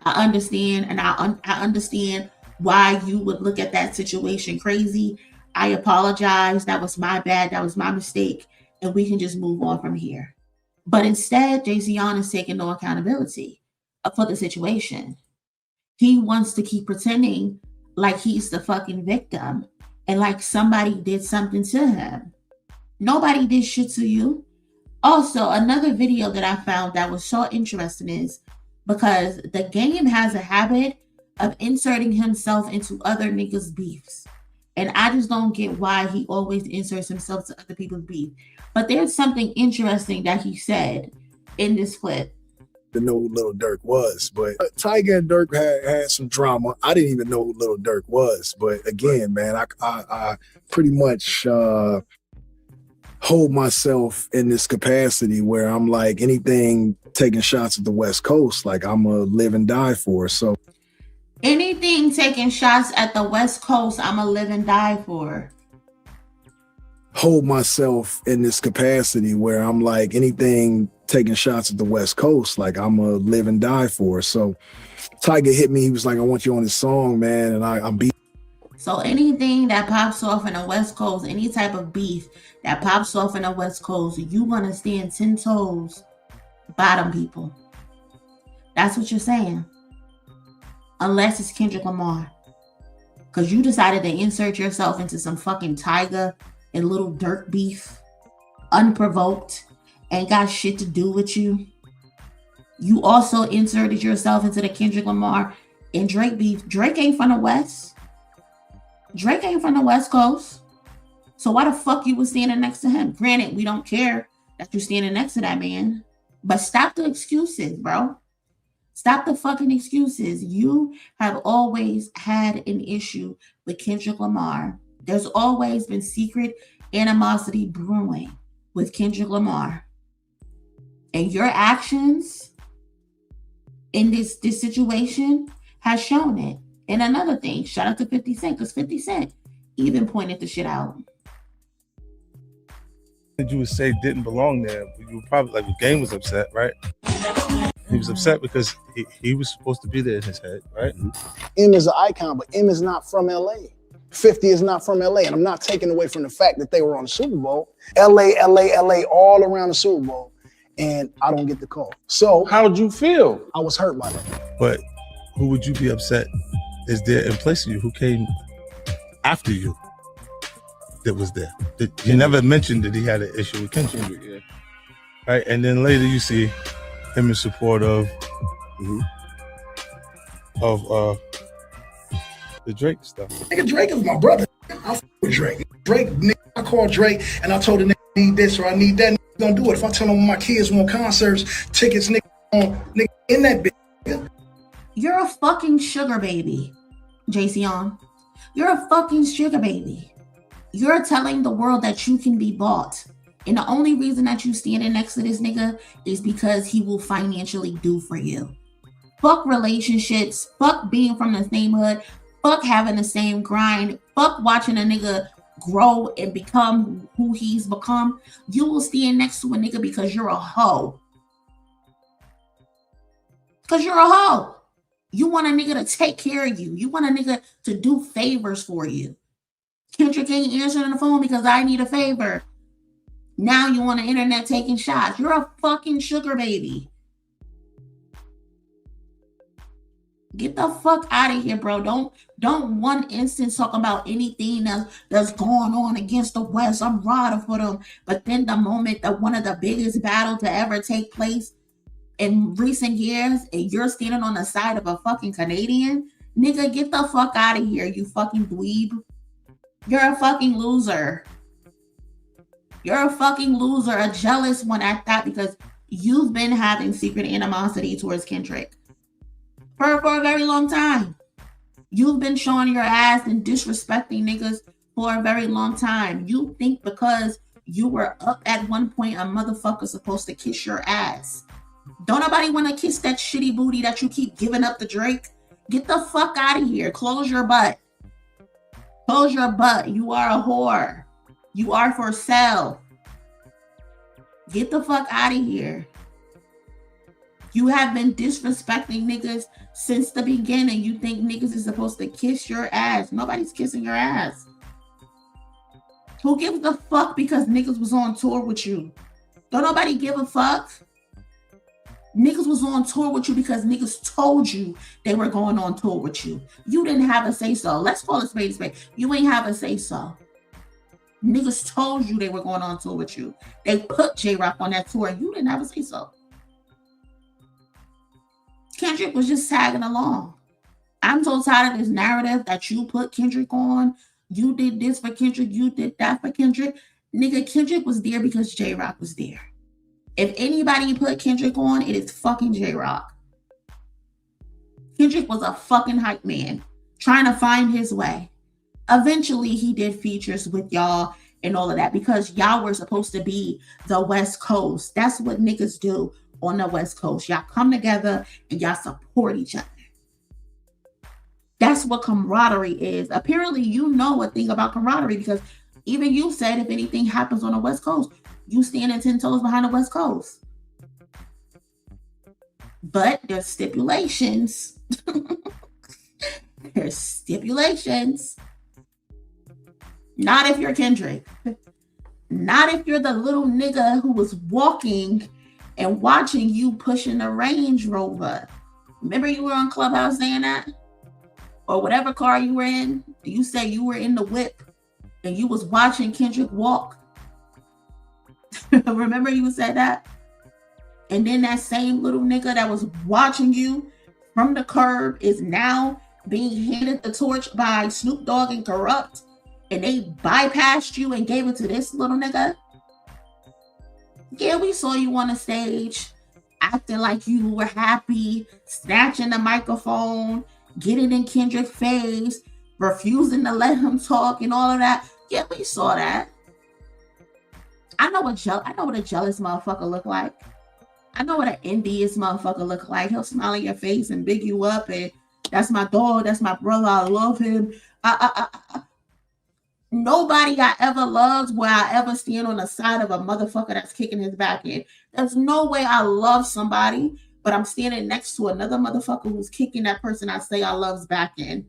I understand, and I understand why you would look at that situation crazy. I apologize. That was my bad. That was my mistake. And we can just move on from here. But instead, Jayceon is taking no accountability for the situation. He wants to keep pretending like he's the fucking victim and like somebody did something to him. Nobody did shit to you. Also, another video that I found that was so interesting is because the game has a habit of inserting himself into other niggas' beefs. And I just don't get why he always inserts himself to other people's beef. But there's something interesting that he said in this clip. To know who Lil Durk was, but Tyga and Durk had some drama. I didn't even know who Lil Durk was, but again, man, I pretty much hold myself in this capacity where I'm like anything taking shots at the West Coast, like I'm a live and die for. So anything taking shots at the West Coast, I'm a live and die for. Hold myself in this capacity where I'm like anything taking shots at the West Coast, like I'm a live and die for. So Tyga hit me. He was like, I want you on this song, man. And I'm beat. So anything that pops off in the West Coast, any type of beef that pops off in the West Coast, you gonna stand 10 toes bottom people. That's what you're saying. Unless it's Kendrick Lamar. Because you decided to insert yourself into some fucking Tyga and Lil Durk beef, unprovoked, ain't got shit to do with you. You also inserted yourself into the Kendrick Lamar and Drake beef. Drake ain't from the West. Drake ain't from the West Coast. So why the fuck you was standing next to him? Granted, we don't care that you're standing next to that man. But stop the excuses, bro. Stop the fucking excuses. You have always had an issue with Kendrick Lamar. There's always been secret animosity brewing with Kendrick Lamar. And your actions in this situation has shown it. And another thing, shout out to 50 Cent, because 50 Cent even pointed the shit out. That you would say didn't belong there. You were probably like the game was upset, right? He was upset because he was supposed to be there in his head, right? M is an icon, but M is not from LA. 50 is not from LA, and I'm not taking away from the fact that they were on the Super Bowl. LA, all around the Super Bowl, and I don't get the call. So how'd you feel? I was hurt by that. But who would you be upset is there in place of you? Who came after you that was there? He never mentioned that he had an issue with Kendrick. Yeah. Right? And then later you see him in support of the Drake stuff. Nigga, Drake is my brother. I fuck with Drake. Drake, nigga, I called Drake and I told the nigga I need this or I need that. Nigga gonna do it. If I tell him my kids want concerts, tickets, nigga, nigga in that bitch. Nigga. You're a fucking sugar baby, Jayceon. You're a fucking sugar baby. You're telling the world that you can be bought. And the only reason that you standing next to this nigga is because he will financially do for you. Fuck relationships. Fuck being from the same hood. Fuck having the same grind. Fuck watching a nigga grow and become who he's become. You will stand next to a nigga because you're a hoe. Because you're a hoe. You want a nigga to take care of you. You want a nigga to do favors for you. Kendrick ain't answering the phone because I need a favor. Now you on the internet taking shots. You're a fucking sugar baby. Get the fuck out of here, bro. Don't one instance talk about anything that's going on against the West. I'm riding for them. But then the moment that one of the biggest battles to ever take place in recent years, and you're standing on the side of a fucking Canadian, nigga, get the fuck out of here, you fucking dweeb. You're a fucking loser. You're a fucking loser, a jealous one at that, because you've been having secret animosity towards Kendrick for a very long time. You've been showing your ass and disrespecting niggas for a very long time. You think because you were up at one point, a motherfucker's supposed to kiss your ass. Don't nobody want to kiss that shitty booty that you keep giving up to Drake? Get the fuck out of here. Close your butt. Close your butt. You are a whore. You are for sale. Get the fuck out of here. You have been disrespecting niggas since the beginning. You think niggas is supposed to kiss your ass. Nobody's kissing your ass. Who gives a fuck because niggas was on tour with you? Don't nobody give a fuck. Niggas was on tour with you because niggas told you they were going on tour with you. You didn't have a say-so. Let's call it spade a spade. You ain't have a say-so. Niggas told you they were going on tour with you. They put J-Rock on that tour and you didn't have a say-so. Kendrick was just tagging along. I'm so tired of this narrative that you put Kendrick on. You did this for Kendrick. You did that for Kendrick. Nigga, Kendrick was there because J-Rock was there. If anybody put Kendrick on, it is fucking J-Rock. Kendrick was a fucking hype man trying to find his way. Eventually, he did features with y'all and all of that because y'all were supposed to be the West Coast. That's what niggas do on the West Coast. Y'all come together and y'all support each other. That's what camaraderie is. Apparently, you know a thing about camaraderie because even you said if anything happens on the West Coast, you standing 10 toes behind the West Coast. But there's stipulations. There's stipulations. Not if you're Kendrick. Not if you're the little nigga who was walking and watching you pushing a Range Rover. Remember you were on Clubhouse saying that? Or whatever car you were in. You said you were in the whip and you was watching Kendrick walk. Remember you said that? And then that same little nigga that was watching you from the curb is now being handed the torch by Snoop Dogg and Corrupt, and they bypassed you and gave it to this little nigga. Yeah, we saw you on the stage acting like you were happy, snatching the microphone, getting in Kendrick's face, refusing to let him talk and all of that. Yeah, we saw that. I know what a jealous motherfucker look like. I know what an envious motherfucker look like. He'll smile in your face and big you up and that's my dog, that's my brother, I love him. Nobody I ever loved will I ever stand on the side of a motherfucker that's kicking his back in. There's no way I love somebody, but I'm standing next to another motherfucker who's kicking that person I say I love's back in.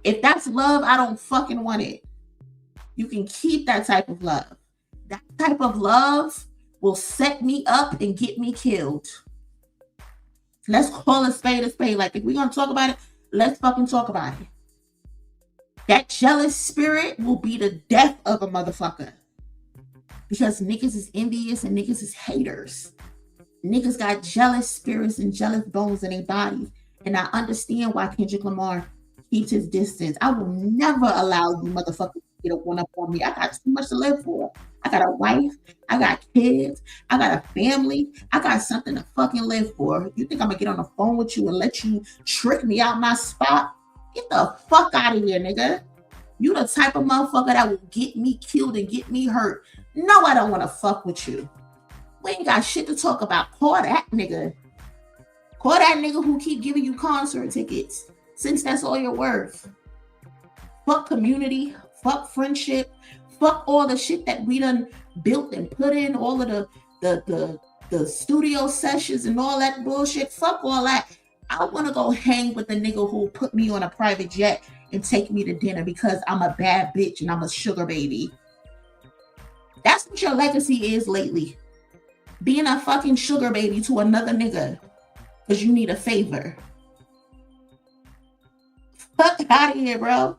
If that's love, I don't fucking want it. You can keep that type of love. That type of love will set me up and get me killed. Let's call a spade a spade. Like, if we're going to talk about it, Let's fucking talk about it. That jealous spirit will be the death of a motherfucker. Because niggas is envious and niggas is haters. Niggas got jealous spirits and jealous bones in their bodies. And I understand why Kendrick Lamar keeps his distance. I will never allow you motherfuckers to get a one up on me. I got too much to live for. I got a wife. I got kids. I got a family. I got something to fucking live for. You think I'm gonna get on the phone with you and let you trick me out my spot? Get the fuck out of here, nigga. You the type of motherfucker that will get me killed and get me hurt. No, I don't want to fuck with you. We ain't got shit to talk about. Call that nigga. Call that nigga who keep giving you concert tickets, since that's all you're worth. Fuck community. Fuck friendship. Fuck all the shit that we done built and put in, all of the studio sessions and all that bullshit. Fuck all that. I want to go hang with the nigga who put me on a private jet and take me to dinner because I'm a bad bitch and I'm a sugar baby. That's what your legacy is lately. Being a fucking sugar baby to another nigga because you need a favor. Fuck out of here, bro.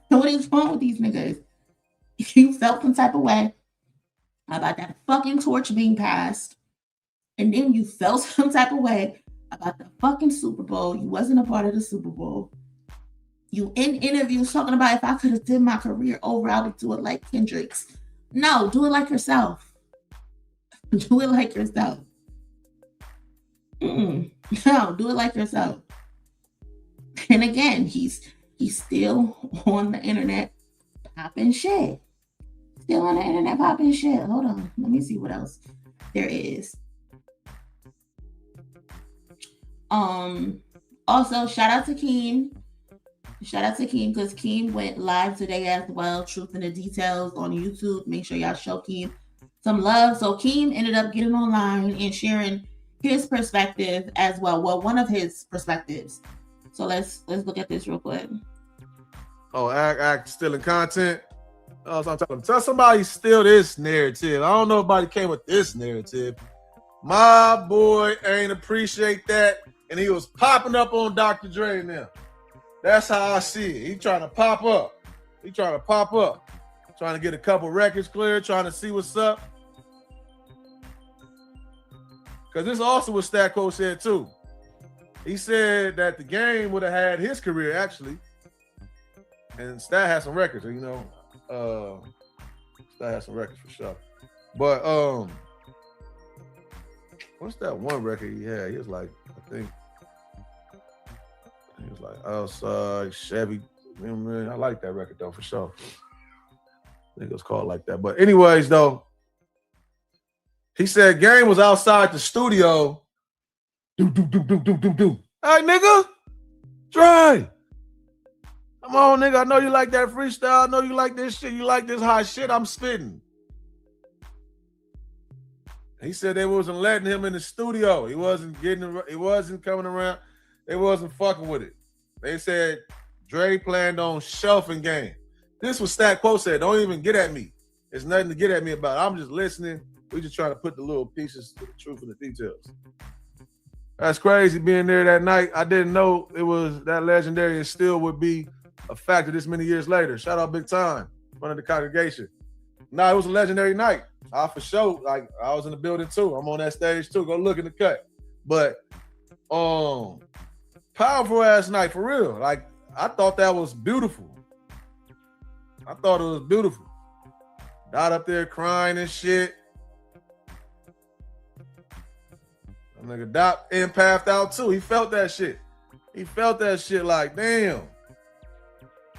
What is wrong with these niggas? You felt some type of way about that fucking torch being passed, and then you felt some type of way about the fucking Super Bowl. You wasn't a part of the Super Bowl. You in interviews talking about if I could have did my career over, I would do it like Kendrick's. No, do it like yourself. Do it like yourself. No, do it like yourself. And again, he's still on the internet popping shit. Still on the internet popping shit. Hold on. Let me see what else there is. Also, shout out to Keem. Shout out to Keem because Keem went live today as well. Truth in the Details on YouTube. Make sure y'all show Keem some love. So Keem ended up getting online and sharing his perspective as well. Well, one of his perspectives. So let's look at this real quick. Oh, act stealing content. Oh, so I'm talking. Tell somebody steal this narrative. I don't know if nobody came with this narrative. My boy ain't appreciate that, and he was popping up on Dr. Dre now. That's how I see it. He trying to pop up. Trying to get a couple records cleared, trying to see what's up. Because this is also what Statco said too. He said that the game would have had his career actually. And Stat has some records, you know. Stat has some records for sure. But what's that one record he had? He was like, I think he was like Outside, Chevy. I like that record though for sure. I think it was called like that. But anyways, though, he said Game was outside the studio. Do. Hey, nigga, Dre. Come on, nigga. I know you like that freestyle. I know you like this shit. You like this hot shit I'm spitting. He said they wasn't letting him in the studio. He wasn't coming around. They wasn't fucking with it. They said Dre planned on shelving Game. This was Stat Quo said. Don't even get at me. There's nothing to get at me about. I'm just listening. We just trying to put the little pieces to the truth and the details. That's crazy being there that night. I didn't know it was that legendary and still would be a factor this many years later. Shout out Big Time, one of the congregation. It was a legendary night. I for sure, like I was in the building too. I'm on that stage too. Go look in the cut. But powerful ass night for real. Like I thought that was beautiful. I thought it was beautiful. Dot up there crying and shit. That nigga Dot empathed out too. He felt that shit. Like, damn.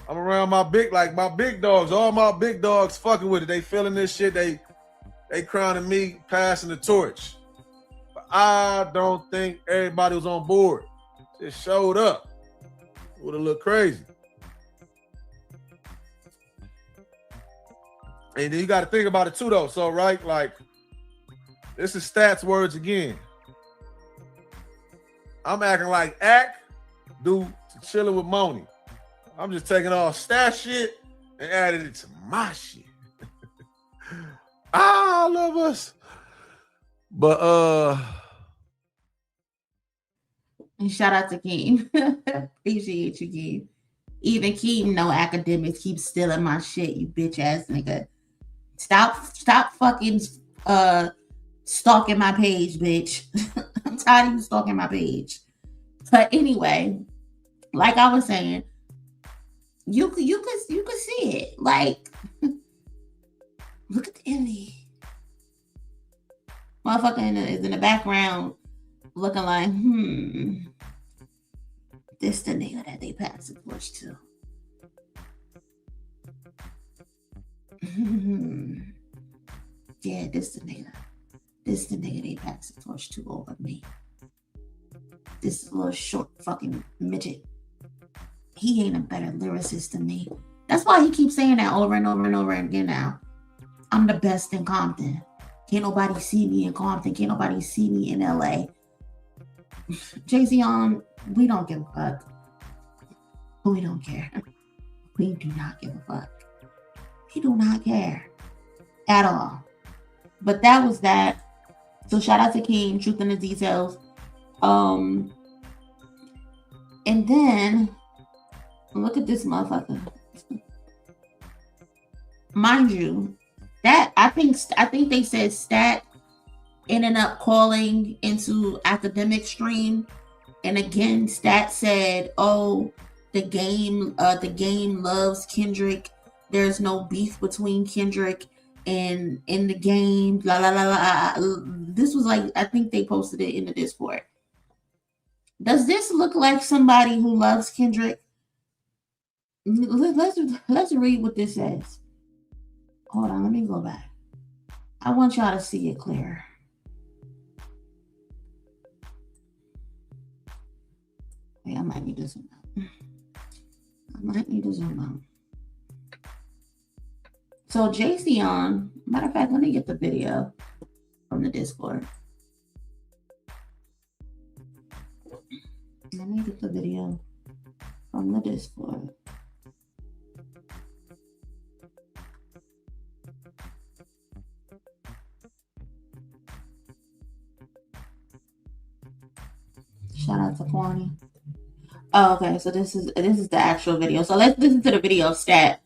I'm around my big dogs. All my big dogs fucking with it. They feeling this shit. They crowning me, passing the torch. But I don't think everybody was on board. Just showed up. Would have looked crazy. And then you got to think about it too, though. So, right, like, this is Stats words again. I'm acting like Act due to chilling with Monie. I'm just taking all Stat shit and adding it to my shit. I love us. But And shout out to Keem. Appreciate you, Keem. Even Keem, no academics, keep stealing my shit, you bitch ass nigga. Stop fucking stalking my page, bitch. I'm tired of you stalking my page. But anyway, like I was saying, you could see it. Like, look at the enemy. Motherfucker is in the background looking like, this the nigga that they passed the torch to. Yeah, this the nigga. This the nigga they passed the torch to over me. This little short fucking midget. He ain't a better lyricist than me. That's why he keeps saying that over and over and over again now. I'm the best in Compton. Can't nobody see me in Compton. Can't nobody see me in LA. Jay-Z on, we don't give a fuck. We don't care. We do not give a fuck. We do not care at all. But that was that. So shout out to King, Truth in the Details. And then look at this motherfucker. Mind you, that I think they said Stat ended up calling into academic stream, and again Stat said, "Oh, the game loves Kendrick. There's no beef between Kendrick and in the game." La la la la. This was like, I think they posted it in the Discord. Does this look like somebody who loves Kendrick? Let's read what this says. Hold on, let me go back. I want y'all to see it clearer. Wait, I might need to zoom out. So JC matter of fact, let me get the video from the Discord. Let me get the video from the Discord. Shout out to Monie. Oh, okay, so this is the actual video. So let's listen to the video of Stat.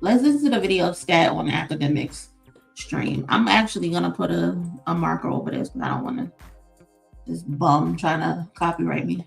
Let's listen to the video of Stat on Academics stream. I'm actually gonna put a marker over this because I don't want to this bum trying to copyright me.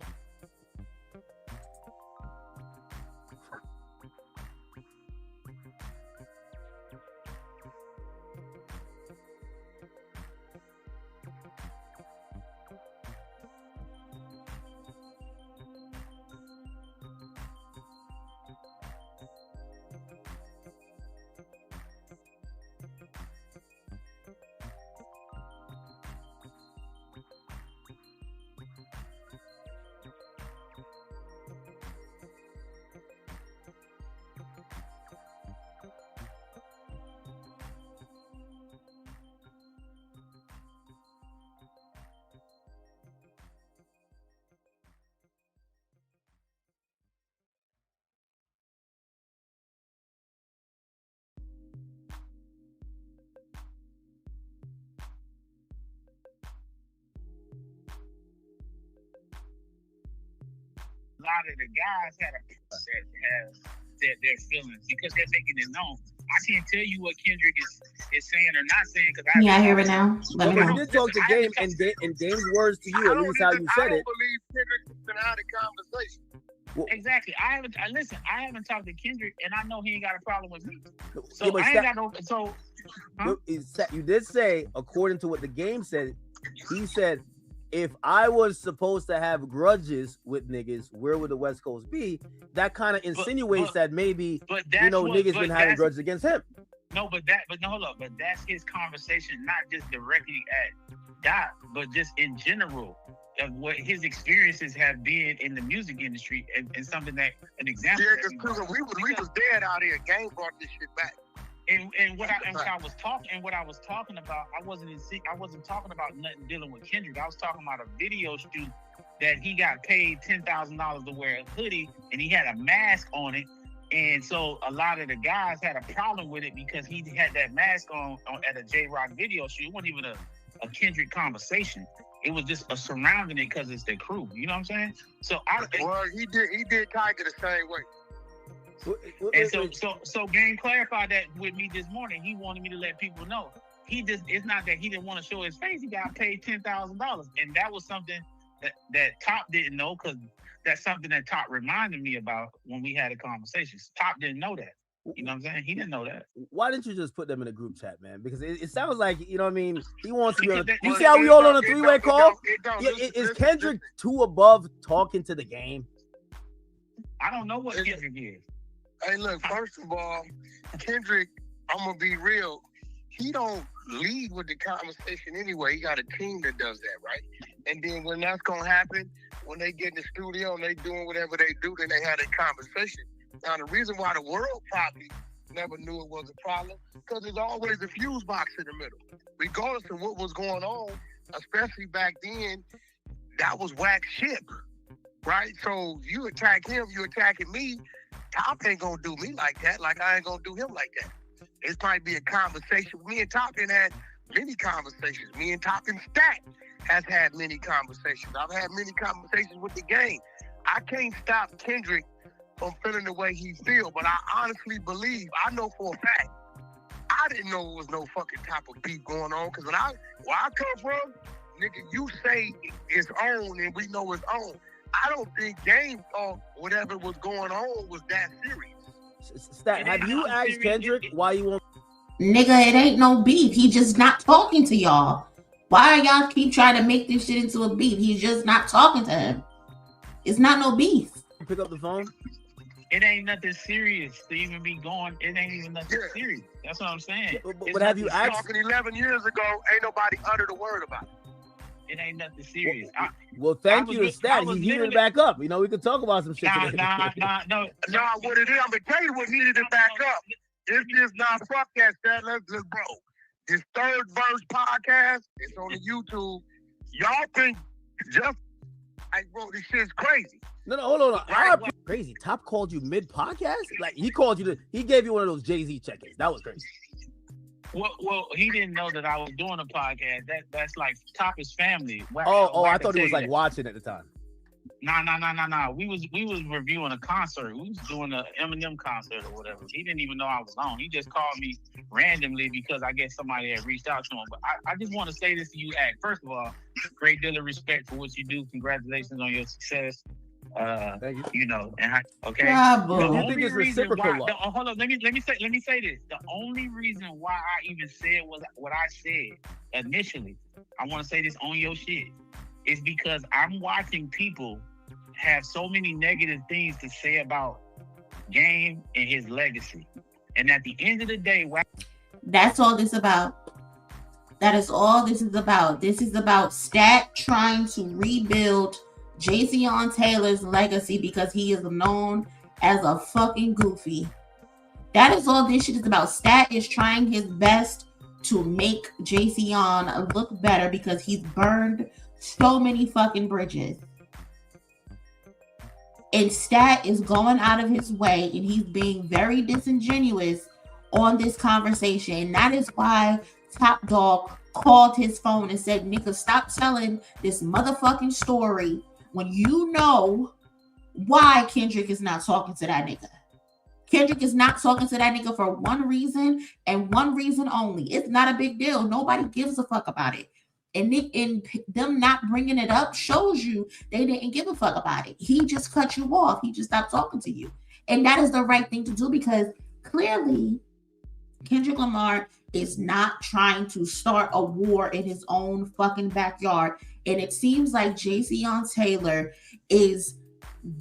A lot of the guys had their feelings because they're making it known. I can't tell you what Kendrick is saying or not saying because I hear it now. Let me know. You did talk to Game, and Game's words to you, at least how you said it. I don't believe Kendrick can have a conversation. Well, exactly. I haven't talked to Kendrick, and I know he ain't got a problem with me. So yeah, I ain't got no. So huh? You did say, according to what the Game said, he said, if I was supposed to have grudges with niggas, where would the West Coast be? That kind of insinuates that maybe niggas been having grudges against him. Hold up. But that's his conversation, not just directly at Dot, but just in general of what his experiences have been in the music industry and something that an example. Yeah, because we was dead out here. Game brought this shit back. And what I was talking about, I wasn't talking about nothing dealing with Kendrick. I was talking about a video shoot that he got paid $10,000 to wear a hoodie and he had a mask on it. And so a lot of the guys had a problem with it because he had that mask on at a J-Rock video shoot. It wasn't even a Kendrick conversation. It was just a surrounding it because it's the crew. You know what I'm saying? So he did Tiger the same way. And so Game clarified that with me this morning. He wanted me to let people know. It's not that he didn't want to show his face. He got paid $10,000, and that was something that Top didn't know, because that's something that Top reminded me about when we had a conversation. Top didn't know that. You know what I'm saying? He didn't know that. Why didn't you just put them in a group chat, man? Because it sounds like, you know what I mean, he wants to be on you see how we all on a three-way call? Is Kendrick too above talking to the game? I don't know what Kendrick is. Hey, look, first of all, Kendrick, I'm going to be real. He don't lead with the conversation anyway. He got a team that does that, right? And then when that's going to happen, when they get in the studio and they doing whatever they do, then they have a conversation. Now, the reason why the world probably never knew it was a problem, because there's always a fuse box in the middle. Regardless of what was going on, especially back then, that was whack shit, right? So you attack him, you attacking me. Top ain't gonna do me like that, like I ain't gonna do him like that. It might be a conversation. Me and Top had many conversations. Me and Top and Stat has had many conversations. I've had many conversations with the game. I can't stop Kendrick from feeling the way he feel, but I honestly believe, I know for a fact, I didn't know there was no fucking type of beef going on, because where I come from, nigga, you say it's on and we know it's on. I don't think Game thought whatever was going on was that serious. Stat, have you asked Kendrick why you want? Nigga, it ain't no beef. He just not talking to y'all. Why y'all keep trying to make this shit into a beef? He's just not talking to him. It's not no beef. Pick up the phone. It ain't nothing serious to even be going. It ain't even nothing serious. That's what I'm saying. But have you asked? Talking 11 years ago, ain't nobody uttered a word about it. It ain't nothing serious. Well, thank you to Stat. He heated it back up. You know, we could talk about some shit today. No, what it is, I'm gonna tell you what heated it back up. It's just not fuck that, Stat. Let's just bro. This third verse podcast, it's on the YouTube. Y'all think just bro, this shit's crazy. No, hold on. Right? Crazy. Top called you mid podcast? Like he called you he gave you one of those Jay-Z check-ins. That was crazy. Well, he didn't know that I was doing a podcast. That's like Top is family. I thought he was like watching at the time. Nah. We was reviewing a concert. We was doing an Eminem concert or whatever. He didn't even know I was on. He just called me randomly because I guess somebody had reached out to him. But I just want to say this to you, Act. First of all, great deal of respect for what you do. Congratulations on your success. Thank you. You know, and okay. Bravo. The I think only it's reason reciprocal. hold on. Let me say this. The only reason why I even said what I said initially, I want to say this on your shit, is because I'm watching people have so many negative things to say about Game and his legacy, and at the end of the day, that's all this about. That is all this is about. This is about Stat trying to rebuild Jayceon Taylor's legacy because he is known as a fucking goofy. That is all this shit is about. Stat is trying his best to make Jayceon look better because he's burned so many fucking bridges. And Stat is going out of his way and he's being very disingenuous on this conversation. And that is why Top Dog called his phone and said, nigga, stop telling this motherfucking story when you know why Kendrick is not talking to that nigga. Kendrick is not talking to that nigga for one reason and one reason only. It's not a big deal. Nobody gives a fuck about it. And them not bringing it up shows you they didn't give a fuck about it. He just cut you off. He just stopped talking to you. And that is the right thing to do because clearly Kendrick Lamar is not trying to start a war in his own fucking backyard. And it seems like Jayceon Taylor is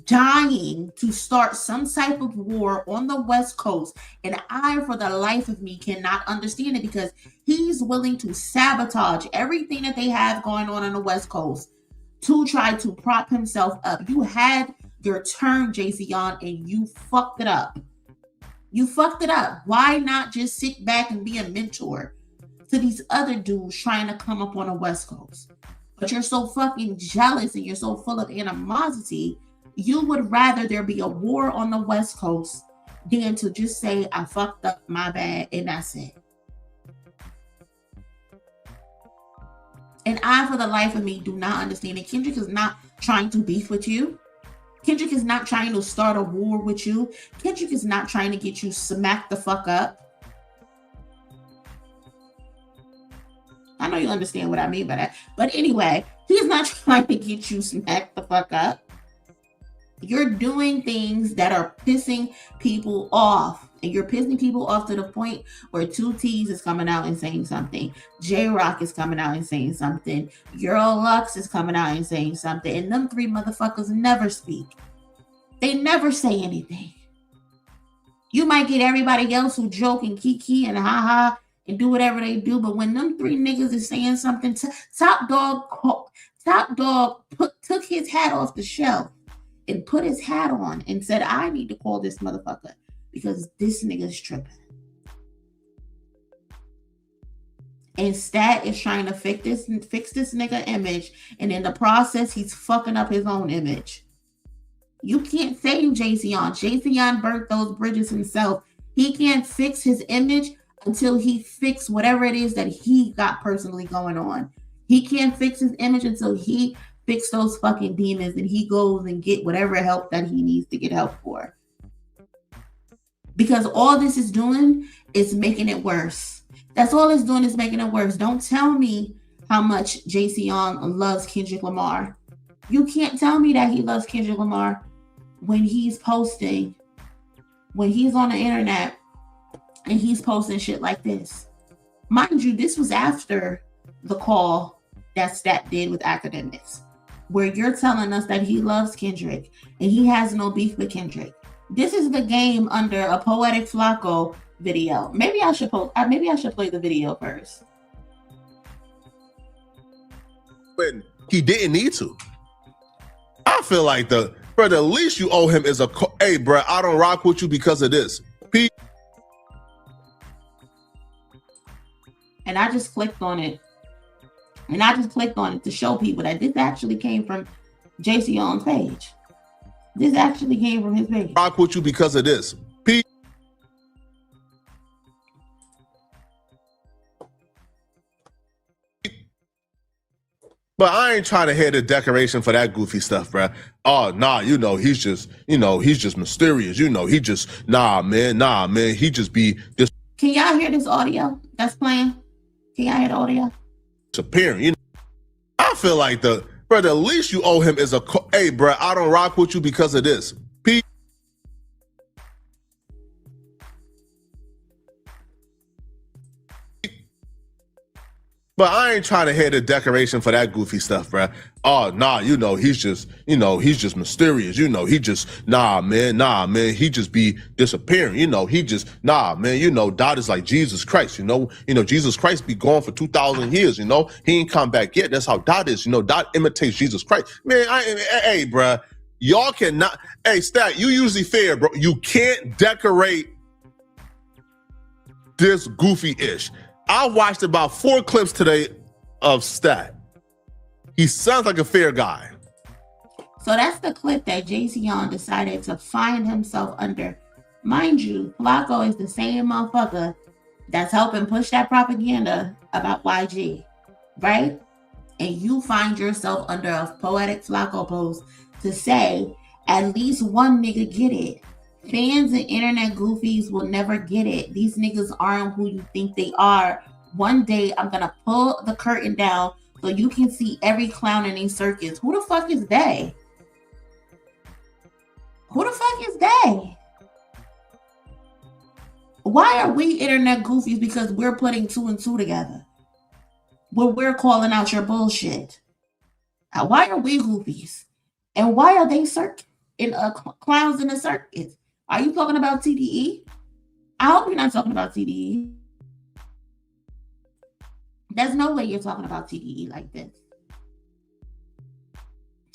dying to start some type of war on the West Coast. And I, for the life of me, cannot understand it because he's willing to sabotage everything that they have going on the West Coast to try to prop himself up. You had your turn, Jayceon, and you fucked it up. You fucked it up. Why not just sit back and be a mentor to these other dudes trying to come up on the West Coast? But you're so fucking jealous and you're so full of animosity, you would rather there be a war on the West Coast than to just say, I fucked up, my bad, and that's it. And I, for the life of me, do not understand it. Kendrick is not trying to beef with you. Kendrick is not trying to start a war with you. Kendrick is not trying to get you smacked the fuck up. I know you understand what I mean by that. But anyway, he's not trying to get you smacked the fuck up. You're doing things that are pissing people off. And you're pissing people off to the point where 2T's is coming out and saying something. J-Rock is coming out and saying something. Euro Lux is coming out and saying something. And them three motherfuckers never speak. They never say anything. You might get everybody else who joke and kiki and ha-ha and do whatever they do. But when them three niggas is saying something, Top Dog took his hat off the shelf and put his hat on and said, I need to call this motherfucker because this nigga's tripping. And Stat is trying to fix this nigga image, and in the process, he's fucking up his own image. You can't save Jayceon. Jayceon burnt those bridges himself. He can't fix his image until he fixes whatever it is that he got personally going on. He can't fix his image until he fix those fucking demons and he goes and get whatever help that he needs to get help for. Because all this is doing is making it worse. That's all it's doing is making it worse. Don't tell me how much Jayceon loves Kendrick Lamar. You can't tell me that he loves Kendrick Lamar when he's posting, when he's on the internet and he's posting shit like this. Mind you, this was after the call that Stat did with academics, where you're telling us that he loves Kendrick and he has no beef with Kendrick. This is the game under a Poetic Flacco video. Maybe I should play the video first. When he didn't need to. I feel like the least you owe him is hey, bro, I don't rock with you because of this. And I just clicked on it. To show people that this actually came from Jayceon's page. This actually came from his page. Rock with you because of this. But I ain't trying to hear the decoration for that goofy stuff, bro. Oh, nah, he's just mysterious. He just, nah, man, he just be this. Can y'all hear this audio that's playing? Can y'all hear the audio? Disappearing, I feel like the least you owe him is hey, bro, I don't rock with you because of this. But I ain't trying to hear the decoration for that goofy stuff, bro. Oh, nah, he's just mysterious. He just, nah, man, he just be disappearing. He just, nah, man, Dot is like Jesus Christ, Jesus Christ be gone for 2,000 years, he ain't come back yet. That's how Dot is, Dot imitates Jesus Christ. Man, hey, bro, y'all cannot, hey, Stat, you usually fair, bro. You can't decorate this goofy-ish. I watched about 4 clips today of Stat. He sounds like a fair guy. So that's the clip that Jayceon decided to find himself under. Mind you, Flacco is the same motherfucker that's helping push that propaganda about YG, right? And you find yourself under a Poetic Flacco post to say, at least one nigga get it. Fans and internet goofies will never get it. These niggas aren't who you think they are. One day I'm gonna pull the curtain down so you can see every clown in these circus. Who the fuck is they? Who the fuck is they? Why are we internet goofies? Because we're putting 2 and 2 together. We're calling out your bullshit. Why are we goofies? And why are they clowns in the circus? Are you talking about TDE? I hope you're not talking about TDE. There's no way you're talking about TDE like this.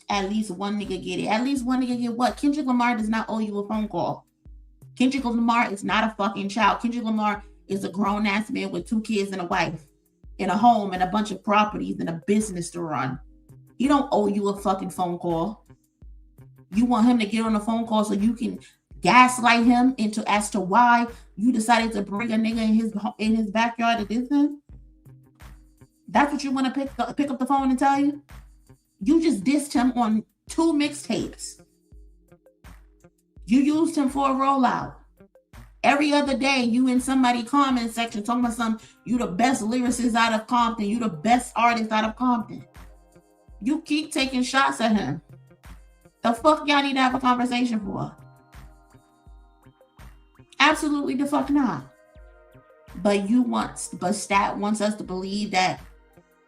At least one nigga get it. At least one nigga get what? Kendrick Lamar does not owe you a phone call. Kendrick Lamar is not a fucking child. Kendrick Lamar is a grown-ass man with 2 kids and a wife, and a home, and a bunch of properties, and a business to run. He don't owe you a fucking phone call. You want him to get on a phone call so you can gaslight him as to why you decided to bring a nigga in his backyard to this him? That's what you want to pick up the phone and tell you? You just dissed him on 2 mixtapes. You used him for a rollout. Every other day, you in somebody's comment section talking about something. You the best lyricist out of Compton. You the best artist out of Compton. You keep taking shots at him. The fuck y'all need to have a conversation for? Absolutely the fuck not. But Stat wants us to believe that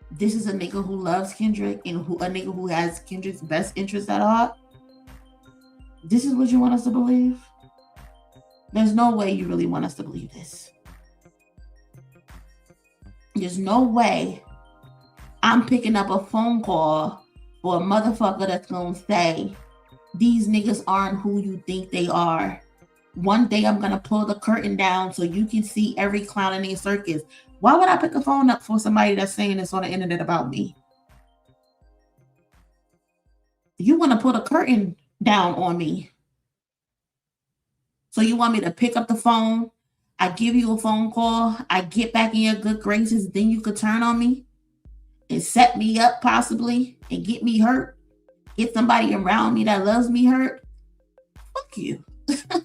this is a nigga who loves Kendrick and a nigga who has Kendrick's best interest at heart. This is what you want us to believe? There's no way you really want us to believe this. There's no way I'm picking up a phone call for a motherfucker that's gonna say, these niggas aren't who you think they are. One day I'm gonna pull the curtain down so you can see every clown in their circus. Why would I pick a phone up for somebody that's saying this on the internet about me? You want to put a curtain down on me. So you want me to pick up the phone, I give you a phone call, I get back in your good graces, then you could turn on me and set me up possibly and get me hurt, get somebody around me that loves me hurt? Fuck you. Fuck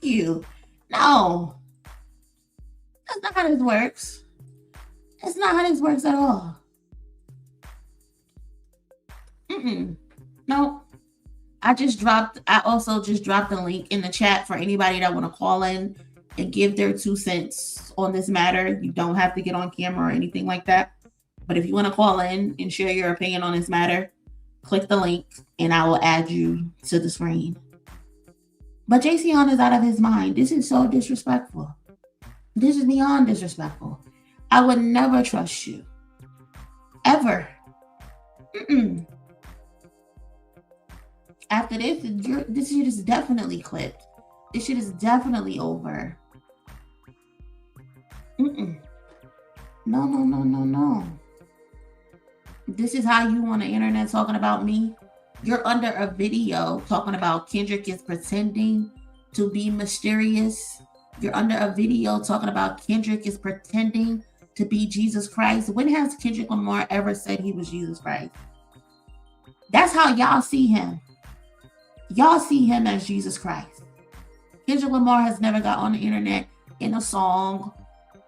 you. No. That's not how this works. That's not how this works at all. No. I also just dropped a link in the chat for anybody that want to call in and give their 2 cents on this matter. You don't have to get on camera or anything like that. But if you want to call in and share your opinion on this matter, click the link and I will add you to the screen. But Jayceon is out of his mind. This is so disrespectful. This is beyond disrespectful. I would never trust you. Ever. After this shit is definitely clipped. This shit is definitely over. No. This is how you on the internet talking about me? You're under a video talking about Kendrick is pretending to be mysterious. You're under a video talking about Kendrick is pretending to be Jesus Christ. When has Kendrick Lamar ever said he was Jesus Christ? That's how y'all see him. Y'all see him as Jesus Christ. Kendrick Lamar has never got on the internet in a song,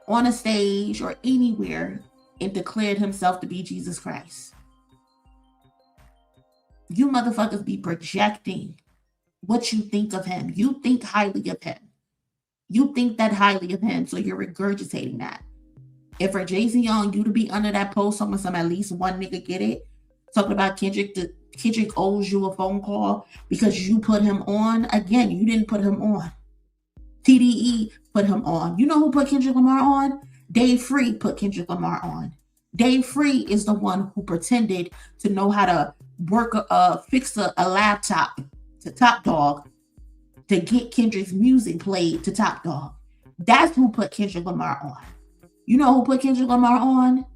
on a stage, or anywhere and declared himself to be Jesus Christ. You motherfuckers be projecting what you think of him. You think highly of him. You think that highly of him, so you're regurgitating that. If for Jayceon, you to be under that post, some at least one nigga get it, talking about Kendrick owes you a phone call because you put him on. Again, you didn't put him on. TDE put him on. You know who put Kendrick Lamar on? Dave Free put Kendrick Lamar on. Dave Free is the one who pretended to know how to fix a laptop to Top Dog to get Kendrick's music played to Top Dog. That's who put Kendrick Lamar on. You know who put Kendrick Lamar on?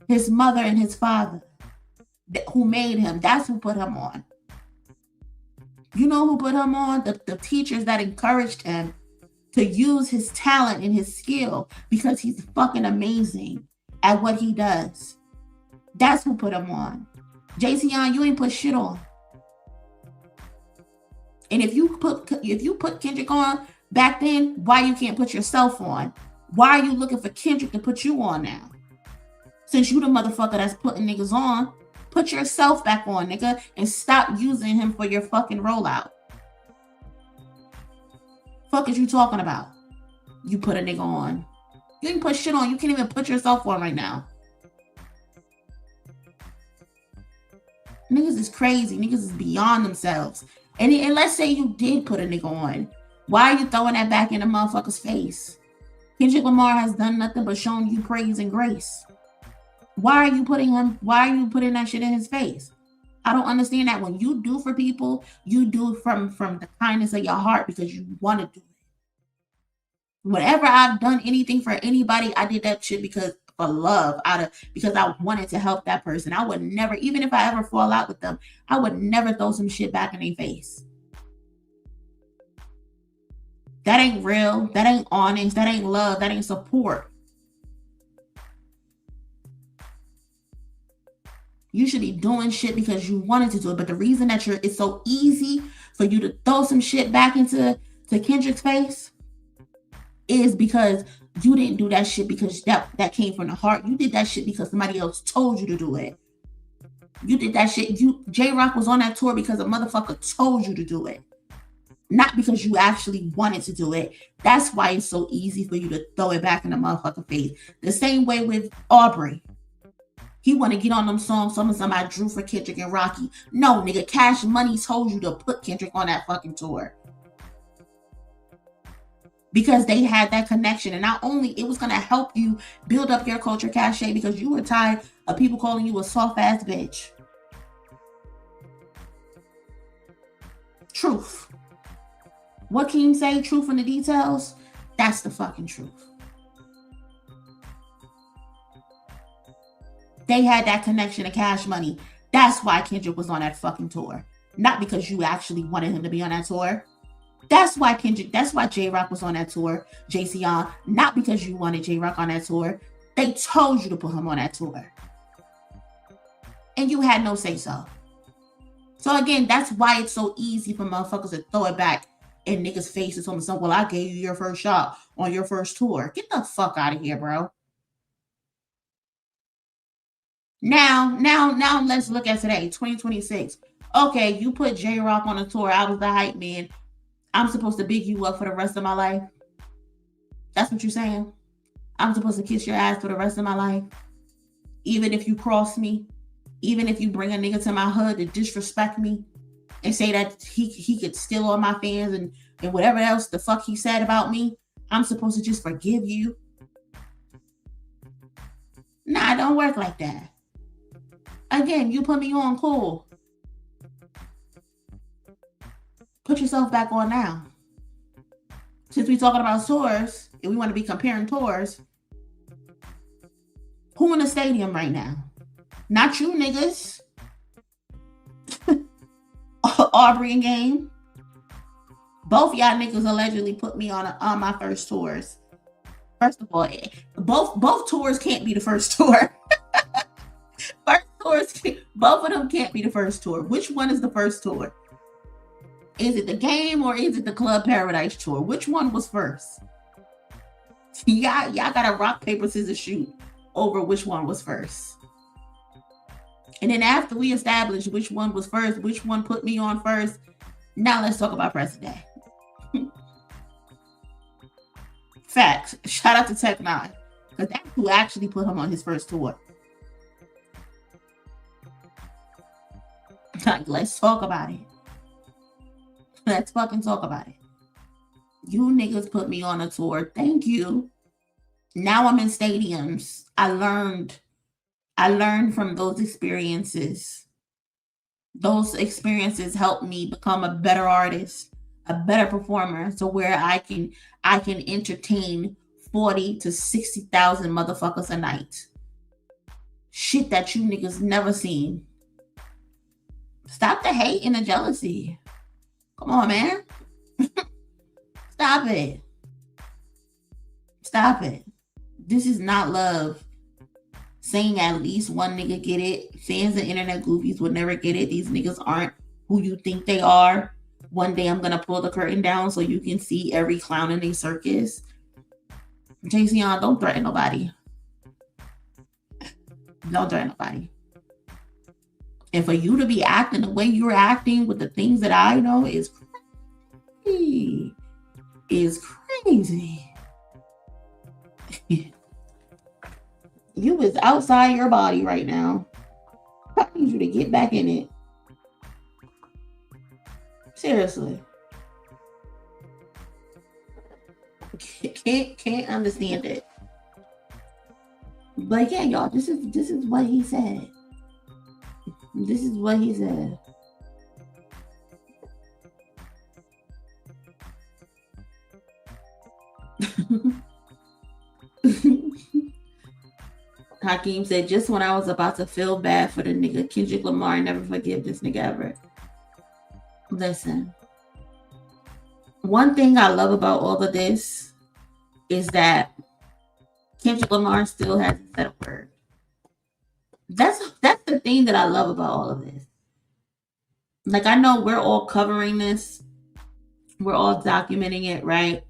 His mother and his father, who made him. That's who put him on. You know who put him on? The teachers that encouraged him to use his talent and his skill because he's fucking amazing at what he does. That's who put him on. Jayceon, you ain't put shit on. And if you put Kendrick on back then, why you can't put yourself on? Why are you looking for Kendrick to put you on now? Since you the motherfucker that's putting niggas on, put yourself back on, nigga, and stop using him for your fucking rollout. Fuck is you talking about? You put a nigga on. You ain't put shit on. You can't even put yourself on right now. Niggas is crazy. Niggas is beyond themselves. And let's say you did put a nigga on. Why are you throwing that back in the motherfucker's face? Kendrick Lamar has done nothing but shown you praise and grace. Why are you putting that shit in his face? I don't understand that. When you do for people, you do from the kindness of your heart because you want to do it. Whenever I've done anything for anybody, I did that shit because for love, because I wanted to help that person. I would never, even if I ever fall out with them, I would never throw some shit back in their face. That ain't real. That ain't honest. That ain't love. That ain't support. You should be doing shit because you wanted to do it. But the reason that it's so easy for you to throw some shit back into Kendrick's face is because you didn't do that shit because that came from the heart. You did that shit because somebody else told you to do it. You did that shit. J-Rock was on that tour because a motherfucker told you to do it. Not because you actually wanted to do it. That's why it's so easy for you to throw it back in the motherfucker face. The same way with Aubrey. He want to get on them songs, somebody drew for Kendrick and Rocky. No, nigga, Cash Money told you to put Kendrick on that fucking tour. Because they had that connection. And not only it was going to help you build up your culture cachet because you were tired of people calling you a soft-ass bitch. Truth. What Keem say? Truth in the details? That's the fucking truth. They had that connection to Cash Money. That's why Kendrick was on that fucking tour. Not because you actually wanted him to be on that tour. That's why J-Rock was on that tour, JCon. Not because you wanted J-Rock on that tour. They told you to put him on that tour. And you had no say so. So again, that's why it's so easy for motherfuckers to throw it back in niggas' faces on themselves. Well, I gave you your first shot on your first tour. Get the fuck out of here, bro. Now let's look at today, 2026. Okay, you put J-Rock on a tour. I was the hype man. I'm supposed to big you up for the rest of my life. That's what you're saying? I'm supposed to kiss your ass for the rest of my life? Even if you cross me? Even if you bring a nigga to my hood to disrespect me and say that he could steal all my fans and whatever else the fuck he said about me, I'm supposed to just forgive you? Nah, it don't work like that. Again, you put me on, cool. Put yourself back on now. Since we talking about tours, and we want to be comparing tours, who in the stadium right now? Not you niggas. Aubrey and Game. Both y'all niggas allegedly put me on my first tours. First of all, both tours can't be the first tour. Both of them can't be the first tour. Which one is the first tour? Is it the Game or is it the Club Paradise tour? Which one was first? Y'all got a rock, paper, scissors shoot over which one was first. And then after we establish which one was first, which one put me on first, now let's talk about President Day. Facts. Shout out to Tech 9. Because that's who actually put him on his first tour. Like, let's talk about it. Let's fucking talk about it. You niggas put me on a tour. Thank you. Now I'm in stadiums. I learned from those experiences. Those experiences helped me become a better artist, a better performer, so where I can entertain 40 to 60,000 motherfuckers a night. Shit that you niggas never seen. Stop the hate and the jealousy. Come on, man. Stop it. Stop it. This is not love. Saying at least one nigga get it. Fans and internet goofies would never get it. These niggas aren't who you think they are. One day I'm gonna pull the curtain down so you can see every clown in a circus. JCon, don't threaten nobody. Don't threaten nobody. And for you to be acting the way you're acting with the things that I know is crazy. You is outside your body right now. I need you to get back in it. Seriously. Can't understand it. But yeah, y'all, this is what he said. This is what he said. Hakeem said, just when I was about to feel bad for the nigga, Kendrick Lamar, never forgive this nigga ever. Listen. One thing I love about all of this is that Kendrick Lamar still hasn't said a word. That's the thing that I love about all of this. Like, I know we're all covering this, we're all documenting it, right?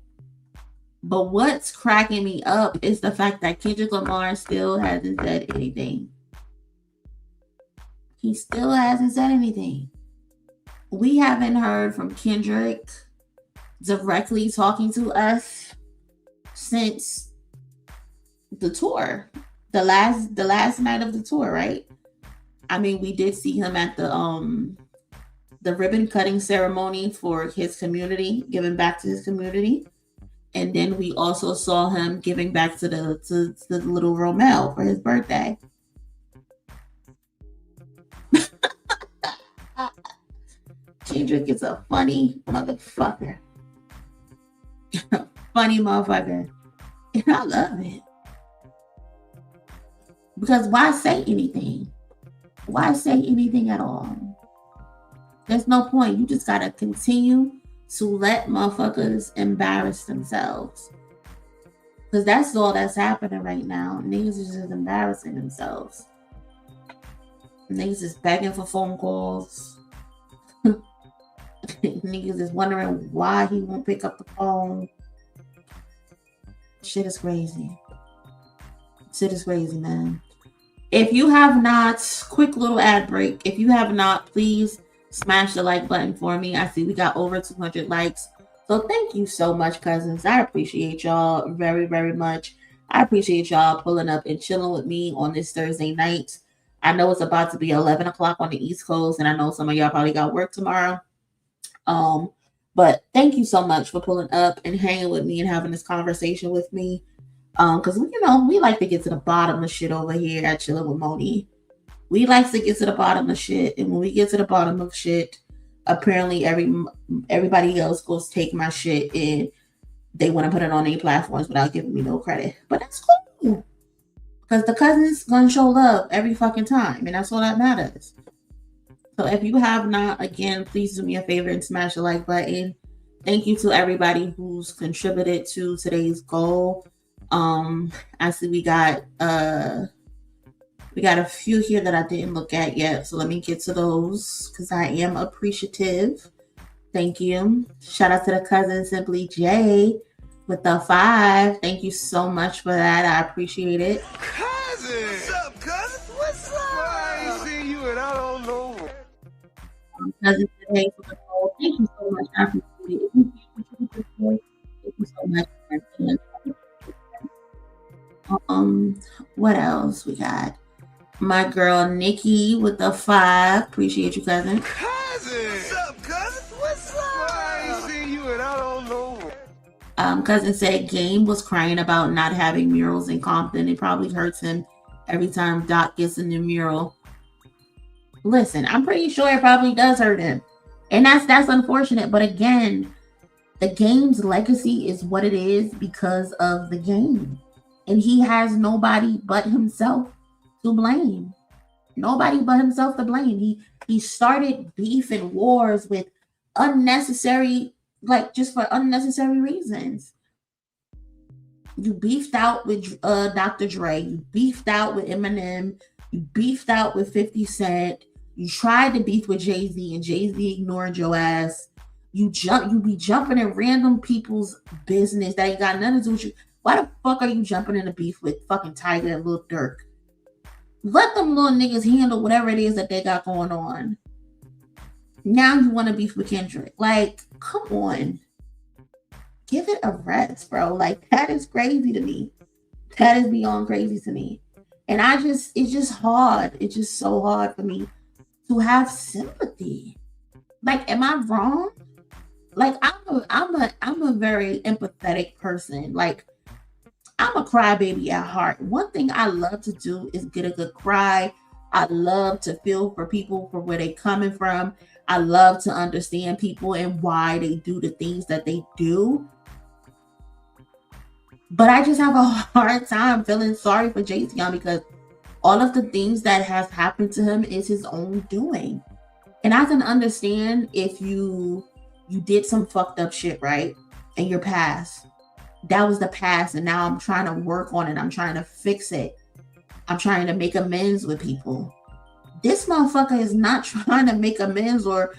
But what's cracking me up is the fact that Kendrick Lamar still hasn't said anything. He still hasn't said anything. We haven't heard from Kendrick directly talking to us since the tour, the last night of the tour, right? I mean, we did see him at the ribbon cutting ceremony for his community, giving back to his community. And then we also saw him giving back to the little Romel for his birthday. Kendrick is a funny motherfucker. Funny motherfucker. And I love it. Because why say anything? Why say anything at all? There's no point. You just gotta continue to let motherfuckers embarrass themselves. Because that's all that's happening right now. Niggas is just embarrassing themselves. Niggas is begging for phone calls. Niggas is wondering why he won't pick up the phone. Shit is crazy. Shit is crazy, man. If you have not, quick little ad break. If you have not, please smash the like button for me. I see we got over 200 likes. So thank you so much, cousins. I appreciate y'all very, very much. I appreciate y'all pulling up and chilling with me on this Thursday night. I know it's about to be 11 o'clock on the East Coast, and I know some of y'all probably got work tomorrow. But thank you so much for pulling up and hanging with me and having this conversation with me. Because we like to get to the bottom of shit over here at Chillin' with Monie. We like to get to the bottom of shit, and when we get to the bottom of shit, apparently everybody else goes take my shit and they want to put it on their platforms without giving me no credit. But that's cool, because the cousins gonna show love every fucking time, and that's all that matters. So if you have not, again, please do me a favor and smash the like button. Thank you to everybody who's contributed to today's goal. I see we got a few here that I didn't look at yet, so let me get to those because I am appreciative. Thank you. Shout out to the cousin Simply J with the 5. Thank you so much for that. I appreciate it. Cousin! What's up, cousin? What's up? I ain't seen you and I don't know. Cousin today for the goal. Thank you so much. I appreciate it. Thank you so much. What else we got? My girl Nikki with the 5. Appreciate you, cousin. Cousin! What's up, cousin? What's up? I ain't seen you and I don't know. Cousin said Game was crying about not having murals in Compton. It probably hurts him every time Doc gets a new mural. Listen, I'm pretty sure it probably does hurt him. And that's unfortunate. But again, the Game's legacy is what it is because of the Game. And he has nobody but himself to blame. Nobody but himself to blame. He started beef and wars with unnecessary, just for unnecessary reasons. You beefed out with Dr. Dre. You beefed out with Eminem. You beefed out with 50 Cent. You tried to beef with Jay-Z and Jay-Z ignored your ass. You be jumping in random people's business that ain't got nothing to do with you. Why the fuck are you jumping in a beef with fucking Tiger and Lil Durk? Let them little niggas handle whatever it is that they got going on. Now you want to beef with Kendrick. Come on. Give it a rest, bro. That is crazy to me. That is beyond crazy to me. And it's just hard. It's just so hard for me to have sympathy. Am I wrong? I'm a very empathetic person. I'm a crybaby at heart. One thing I love to do is get a good cry. I love to feel for people for where they're coming from. I love to understand people and why they do the things that they do. But I just have a hard time feeling sorry for Jayceon because all of the things that has happened to him is his own doing. And I can understand if you did some fucked up shit, right? In your past. That was the past, and now I'm trying to work on it. I'm trying to fix it. I'm trying to make amends with people. This motherfucker is not trying to make amends or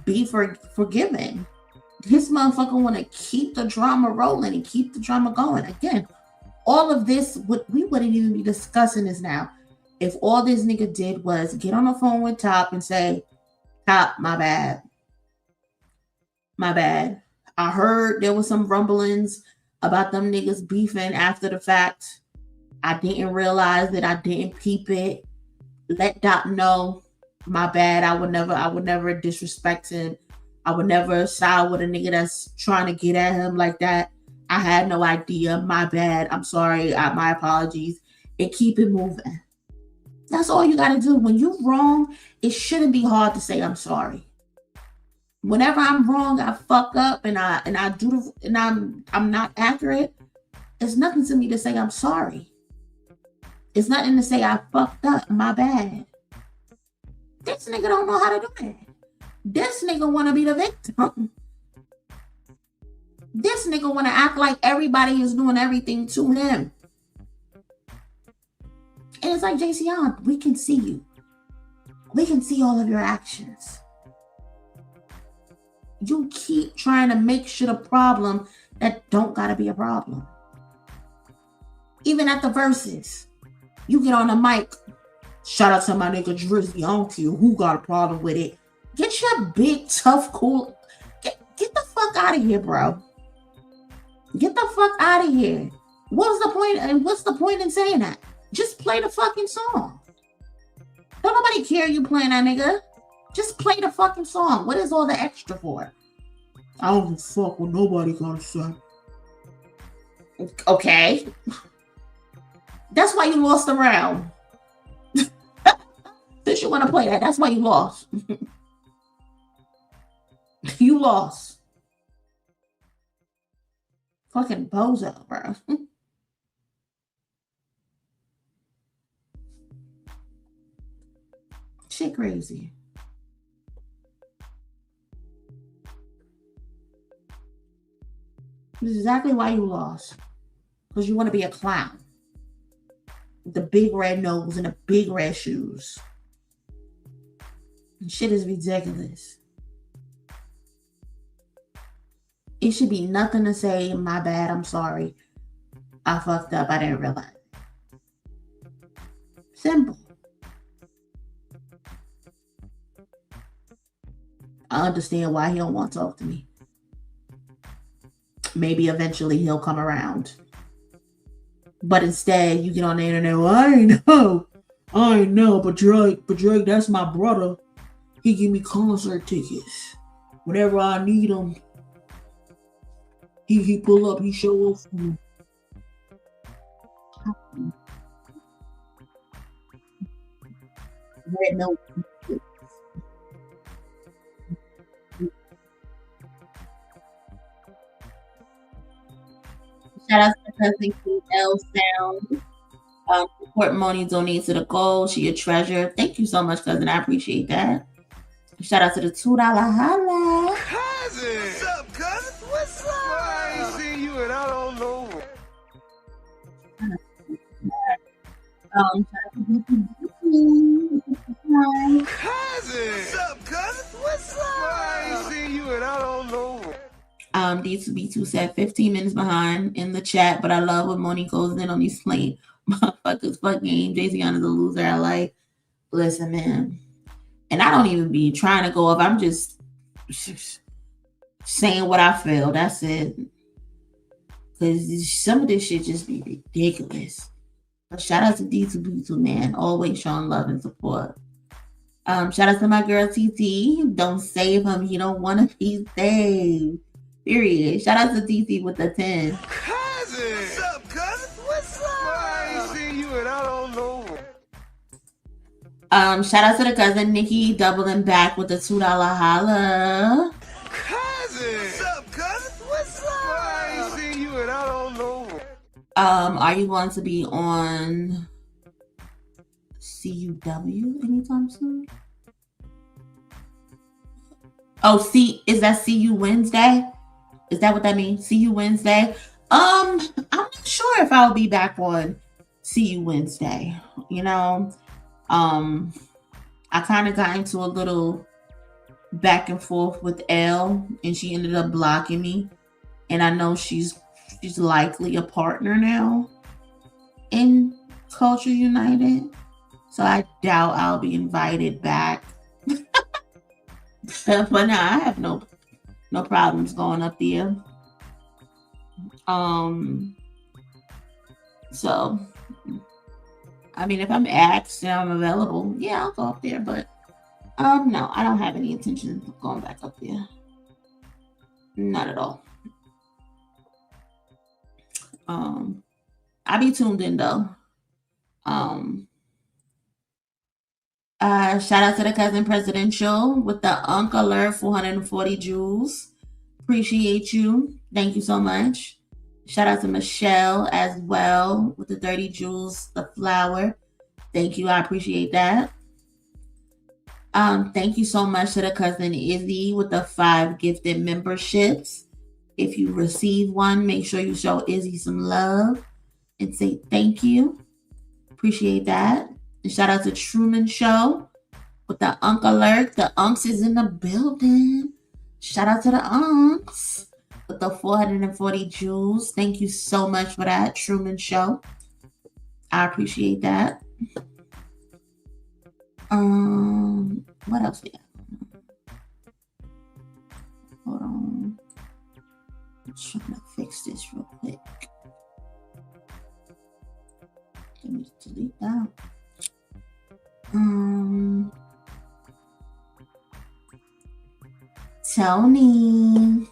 be forgiving. This motherfucker want to keep the drama rolling and keep the drama going. Again, all of this, we wouldn't even be discussing this now if all this nigga did was get on the phone with Top and say, Top, my bad. My bad. I heard there was some rumblings about them niggas beefing after the fact. I didn't realize that. I didn't peep it. Let Doc know. My bad. I would never disrespect him. I would never side with a nigga that's trying to get at him like that. I had no idea. My bad. I'm sorry. My apologies. And keep it moving. That's all you gotta do. When you're wrong, it shouldn't be hard to say I'm sorry. Whenever I'm wrong, I fuck up and I'm not accurate. It's nothing to me to say I'm sorry. It's nothing to say I fucked up. My bad. This nigga don't know how to do that. This nigga want to be the victim. This nigga want to act like everybody is doing everything to him. And it's like, JC, we can see you. We can see all of your actions. You keep trying to make shit a problem that don't gotta be a problem. Even at the verses, you get on the mic, shout out to my nigga Drizzy, I don't care who got a problem with it. Get your big, tough, cool, get the fuck out of here, bro. Get the fuck out of here. What's the point? And what's the point in saying that? Just play the fucking song. Don't nobody care you playing that, nigga. Just play the fucking song. What is all the extra for? I don't give a fuck what nobody gonna say. Okay. That's why you lost the round. Since you want to play that, that's why you lost. You lost. Fucking bozo, bro. Shit crazy. This is exactly why you lost. Because you want to be a clown. With the big red nose and the big red shoes. And shit is ridiculous. It should be nothing to say, my bad, I'm sorry. I fucked up, I didn't realize. Simple. I understand why he don't want to talk to me. Maybe eventually he'll come around. But instead, you get on the internet, well, I ain't know, but Drake, that's my brother. He give me concert tickets. Whenever I need him, he pull up, he show up for me. Red note. Shout out to cousin L Sound. Support Monie donates to the goal. She a treasure. Thank you so much, cousin. I appreciate that. Shout out to the $2 holla. Cousin! What's up, cousin? What's up? I ain't seen you and I don't know. Cousin! What's up, cousin? What's up? I ain't seen you and I don't know. D2B2 said 15 minutes behind in the chat, but I love when Monie goes in on these plain motherfuckers. Fuck game. Jay-Z is a loser. I like. Listen, man. And I don't even be trying to go up. I'm just saying what I feel. That's it. Because some of this shit just be ridiculous. But shout out to D2B2, man. Always showing love and support. Shout out to my girl TT. Don't save him. He don't want to be saved. Period. Shout out to TT with the 10. Cousin! What's up, cousin? What's up? I ain't seen you and I don't know. Shout out to the cousin Nikki doubling back with the $2 holla. Cousin! What's up, cousin? What's up? I ain't seen you and I don't know. Are you going to be on CUW anytime soon? Oh, is that CU Wednesday? Is that what that means? CU Wednesday? I'm not sure if I'll be back on see you Wednesday. You know, I kind of got into a little back and forth with Elle, and she ended up blocking me. And I know she's likely a partner now in Culture United. So I doubt I'll be invited back. But no, I have no problems going up there. So I mean, if I'm asked and I'm available, yeah, I'll go up there. But no, I don't have any intention of going back up there. Not at all. I'll be tuned in though. Shout out to the Cousin Presidential with the Unc Alert 440 jewels. Appreciate you. Thank you so much. Shout out to Michelle as well with the 30 jewels, the flower. Thank you. I appreciate that. Thank you so much to the Cousin Izzy with the 5 gifted memberships. If you receive one, make sure you show Izzy some love and say thank you. Appreciate that. And shout out to Truman Show with the Unc Alert. The Unks is in the building. Shout out to the Unks with the 440 jewels. Thank you so much for that, Truman Show. I appreciate that. What else we got? Hold on. I'm trying to fix this real quick. Let me delete that. Tony,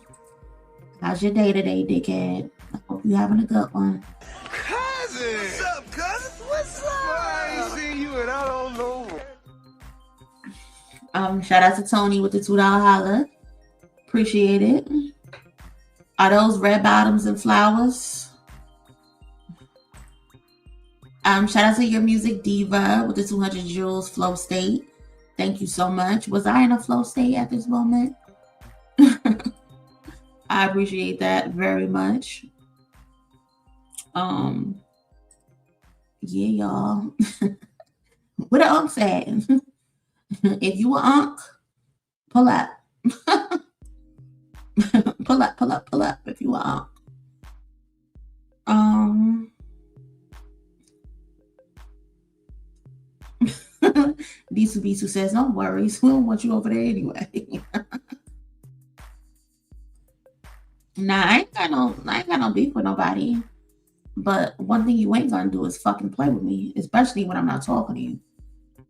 how's your day today, dickhead? I hope you're having a good one. Cousin! What's up, cousin? What's up? I ain't seen you and I don't know. Shout out to Tony with the $2 holla. Appreciate it. Are those red bottoms and flowers? Shout out to your music diva with the 200 jewels flow state. Thank you so much. Was I in a flow state at this moment? I appreciate that very much. Yeah, y'all. What the Unc said. If you a Unc, pull up. pull up if you a Unc. Bisu says, no worries. We don't want you over there anyway. Nah, I ain't got no beef with nobody. But one thing you ain't gonna do is fucking play with me, especially when I'm not talking to you.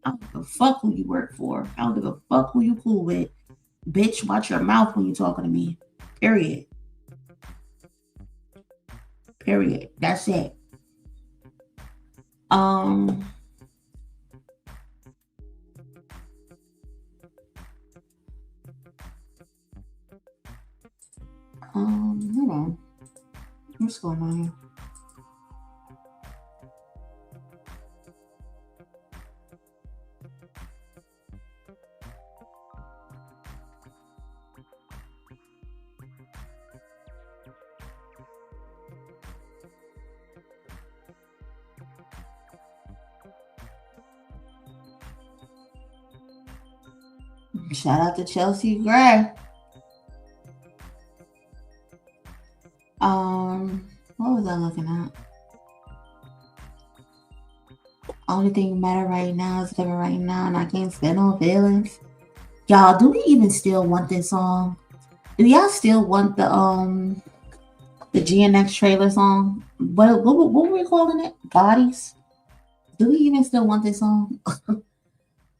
I don't give a fuck who you work for. I don't give a fuck who you cool with. Bitch, watch your mouth when you talking to me. Period. That's it. Hold on. What's going on here? Shout out to Chelsea Gray. What was I looking at? Only thing matter right now is living right now, and I can't spend no feelings. Y'all, do we even still want this song? Do y'all still want the GNX trailer song? What were we calling it? Bodies? Do we even still want this song?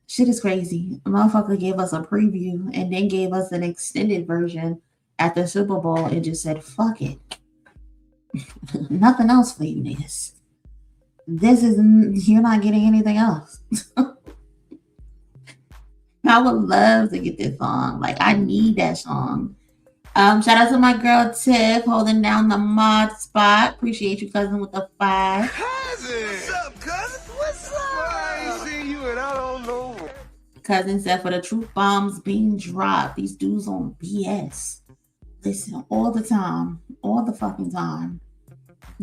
Shit is crazy. A motherfucker gave us a preview and then gave us an extended version at the Super Bowl and just said, fuck it. Nothing else for you niggas. You're not getting anything else. I would love to get this song. Like, I need that song. Shout out to my girl Tiff holding down the mod spot. Appreciate you, cousin, with the 5. Cousin! What's up, cousin? What's up? I ain't seen you and I don't know. Cousin said for the truth bombs being dropped. These dudes on BS. Listen, all the time. All the fucking time.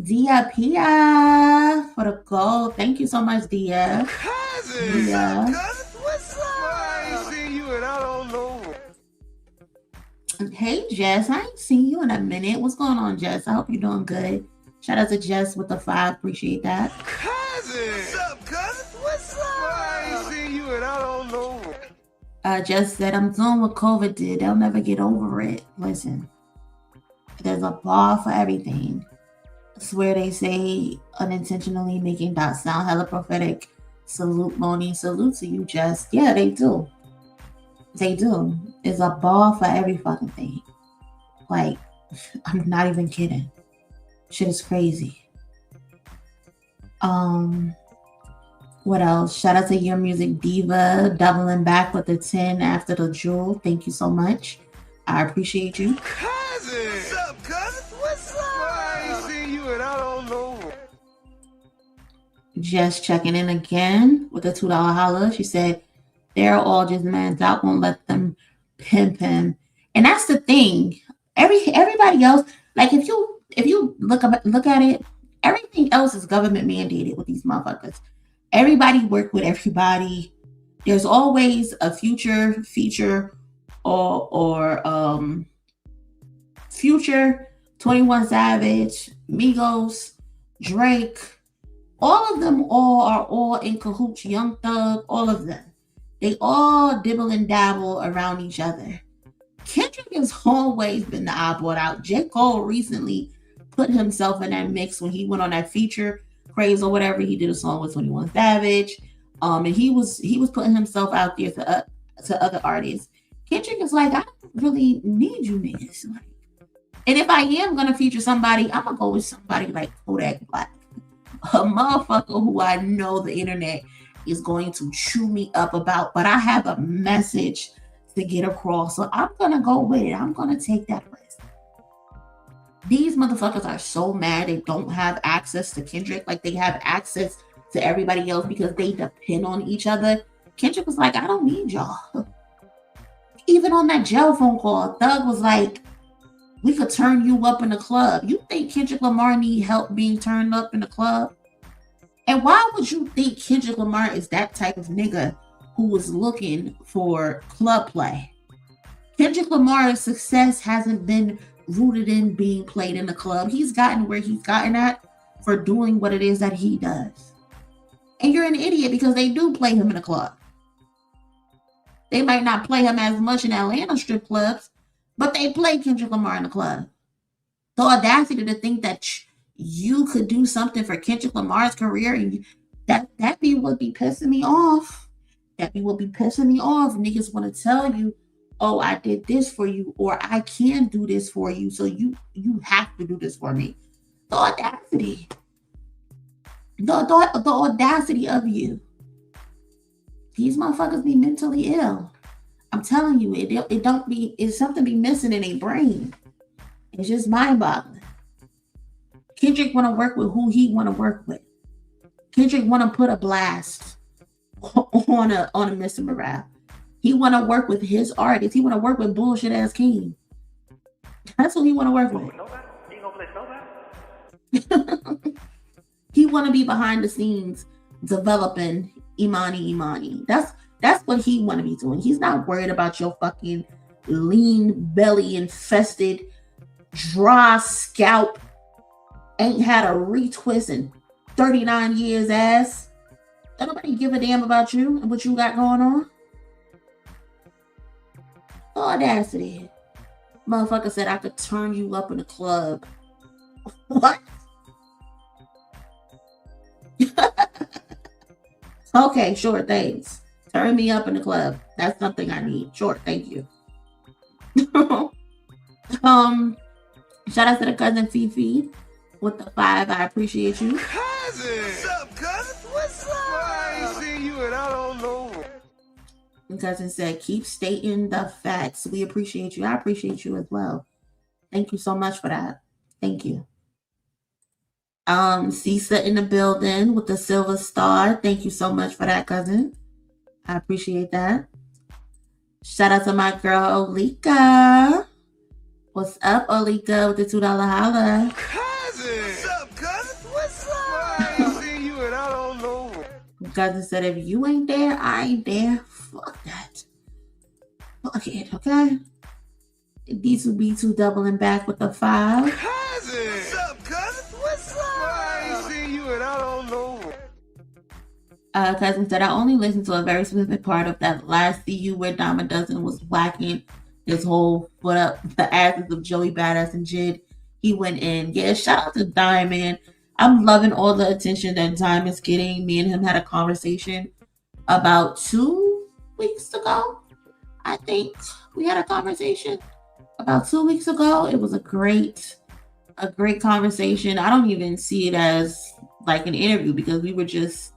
Dia Pia for the gold. Thank you so much, Dia. Dia. What's up? I ain't seen you and I don't know. Hey, Jess. I ain't seen you in a minute. What's going on, Jess? I hope you're doing good. Shout out to Jess with the 5. Appreciate that. Cousin! What's up, cousin? What's up? I ain't seen you and I don't know. Jess said, I'm doing what COVID did. They'll never get over it. Listen, there's a bar for everything. I swear they say unintentionally making that sound hella prophetic. Salute, Monie. Salute to you, Jess. Yeah, they do. They do. There's a bar for every fucking thing. Like, I'm not even kidding. Shit is crazy. What else? Shout out to Your Music Diva, doubling back with the 10 after the jewel. Thank you so much. I appreciate you. Cousin! What's up, cousin? What's up? I ain't seen you and I don't know. Just checking in again with a $2 holla. She said, they're all just mans out, won't let them pimp him. And that's the thing. Everybody else, like if you look at it, everything else is government mandated with these motherfuckers. Everybody work with everybody. There's always a future, feature, or Future, 21 Savage, Migos, Drake. All of them are all in cahoots. Young Thug, all of them. They all dibble and dabble around each other. Kendrick has always been the oddball out. J. Cole recently put himself in that mix when he went on that feature craze or whatever. He did a song with 21 Savage. And he was putting himself out there to other artists. Kendrick is like, I don't really need you niggas. And if I am gonna feature somebody, I'm gonna go with somebody like Kodak Black. A motherfucker who I know the internet is going to chew me up about, but I have a message to get across. So I'm gonna go with it. I'm gonna take that risk. These motherfuckers are so mad they don't have access to Kendrick, like they have access to everybody else because they depend on each other. Kendrick was like, I don't need y'all. Even on that jail phone call, Thug was like, we could turn you up in the club. You think Kendrick Lamar need help being turned up in the club? And why would you think Kendrick Lamar is that type of nigga who was looking for club play? Kendrick Lamar's success hasn't been rooted in being played in the club. He's gotten where he's gotten at for doing what it is that he does. And you're an idiot because they do play him in the club. They might not play him as much in Atlanta strip clubs, but they play Kendrick Lamar in the club. The audacity to think that you could do something for Kendrick Lamar's career, and that would be pissing me off. That would be pissing me off. Niggas want to tell you, oh, I did this for you, or I can do this for you, so you have to do this for me. The audacity. The audacity of you. These motherfuckers be mentally ill. I'm telling you, it's something be missing in a brain. It's just mind-boggling. Kendrick want to work with who he want to work with. Kendrick want to put a blast on a Mr. Morale. He want to work with his artists. He want to work with bullshit ass King. That's who he want to work with. He want to be behind the scenes developing Imani. That's what he want to be doing. He's not worried about your fucking lean belly infested, dry scalp, ain't had a retwist in 39 years ass. Don't nobody give a damn about you and what you got going on. Audacity. Motherfucker said I could turn you up in the club. What? Okay, sure, thanks. Turn me up in the club. That's something I need. Sure, thank you. Shout out to the cousin Fifi with the 5. I appreciate you. Cousin! What's up, cousin? What's up? I ain't seen you and I don't know. And cousin said, keep stating the facts. We appreciate you. I appreciate you as well. Thank you so much for that. Thank you. Cisa in the building with the silver star. Thank you so much for that, cousin. I appreciate that. Shout out to my girl Olika. What's up, Olika, with the $2 holla? Cousin! What's up, Cousin said, if you ain't there, I ain't there. Fuck that. Fuck it, okay? D2B2 doubling back with the 5. Cousin! What's up, cousin? What's up? I ain't seen you and I don't know. Cousin said, I only listened to a very specific part of that last CU where Dime a Dozen was whacking his whole foot up the asses of Joey Badass and Jid. He went in. Yeah, shout out to Dime, man. I'm loving all the attention that Dime is getting. Me and him had a conversation about 2 weeks ago. I think we had a conversation about 2 weeks ago. It was a great conversation. I don't even see it as like an interview because we were just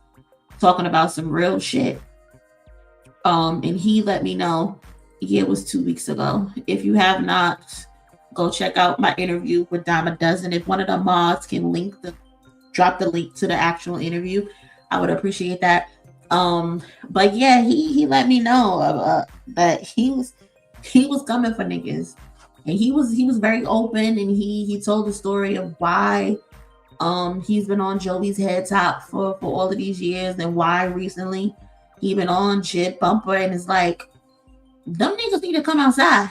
talking about some real shit. And he let me know, yeah, it was 2 weeks ago. If you have not, go check out my interview with Dime a Dozen. If one of the mods can drop the link to the actual interview, I would appreciate that. But yeah, he let me know that he was coming for niggas, and he was very open, and he told the story of why he's been on Joey's head top for all of these years, and why recently he been on Jid Bumper, and it's like, them niggas need to come outside.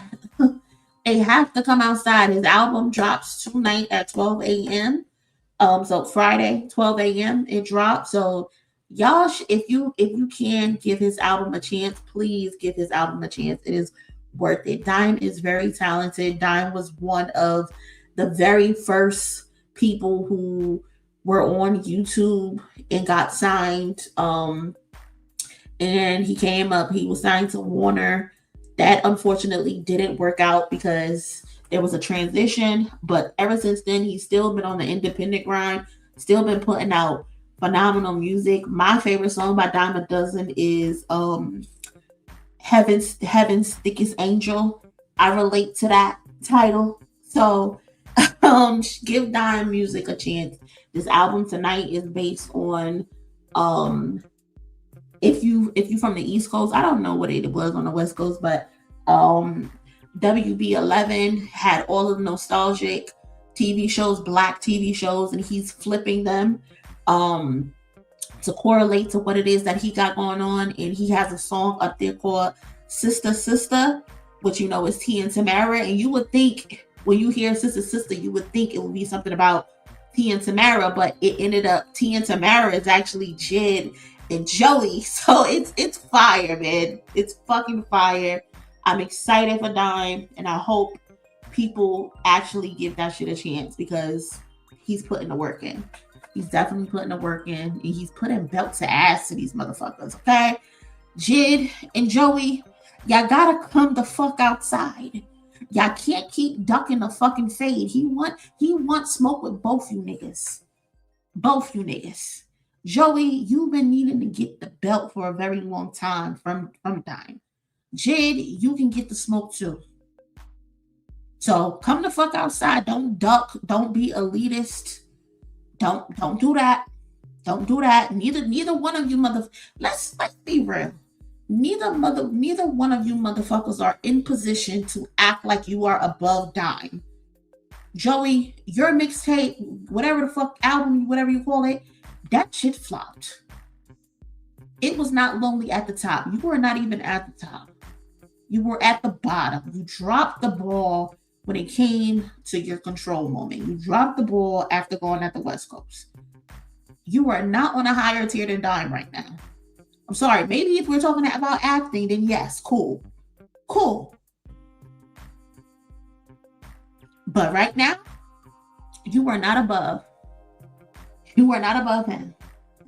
They have to come outside. His album drops tonight at 12 a.m. So Friday, 12 a.m. it drops. So y'all, if you can give his album a chance, please give his album a chance. It is worth it. Dime is very talented. Dime was one of the very first people who were on YouTube and got signed. And he came up, he was signed to Warner. That unfortunately didn't work out because there was a transition. But ever since then, he's still been on the independent grind, still been putting out phenomenal music. My favorite song by Dime a Dozen is Heaven's Thickest Angel. I relate to that title. So give Dime music a chance. This album tonight is based on if you from the East Coast, I don't know what it was on the West Coast, but WB11 had all of the nostalgic TV shows, black TV shows, and he's flipping them to correlate to what it is that he got going on. And he has a song up there called Sister Sister, which is T and Tamara. And you would think when you hear Sister Sister, you would think it would be something about T and Tamara, but it ended up T and Tamara is actually Jid and Joey. So it's fire, man. It's fucking fire. I'm excited for Dime, and I hope people actually give that shit a chance because he's putting the work in. He's definitely putting the work in, and he's putting belt to ass to these motherfuckers, okay? Jid and Joey, y'all gotta come the fuck outside. Y'all can't keep ducking the fucking fade. He wants smoke with both you niggas. Both you niggas. Joey, you've been needing to get the belt for a very long time from Dime. Jid, you can get the smoke too. So come the fuck outside. Don't duck. Don't be elitist. Don't do that. Don't do that. Neither one of you let's be real. Neither one of you motherfuckers are in position to act like you are above Dime. Joey, your mixtape, whatever the fuck album, whatever you call it, that shit flopped. It was not lonely at the top. You were not even at the top. You were at the bottom. You dropped the ball when it came to your control moment. You dropped the ball after going at the West Coast. You are not on a higher tier than Dime right now. I'm sorry. Maybe if we're talking about acting, then yes, cool. But right now, you are not above. You are not above him.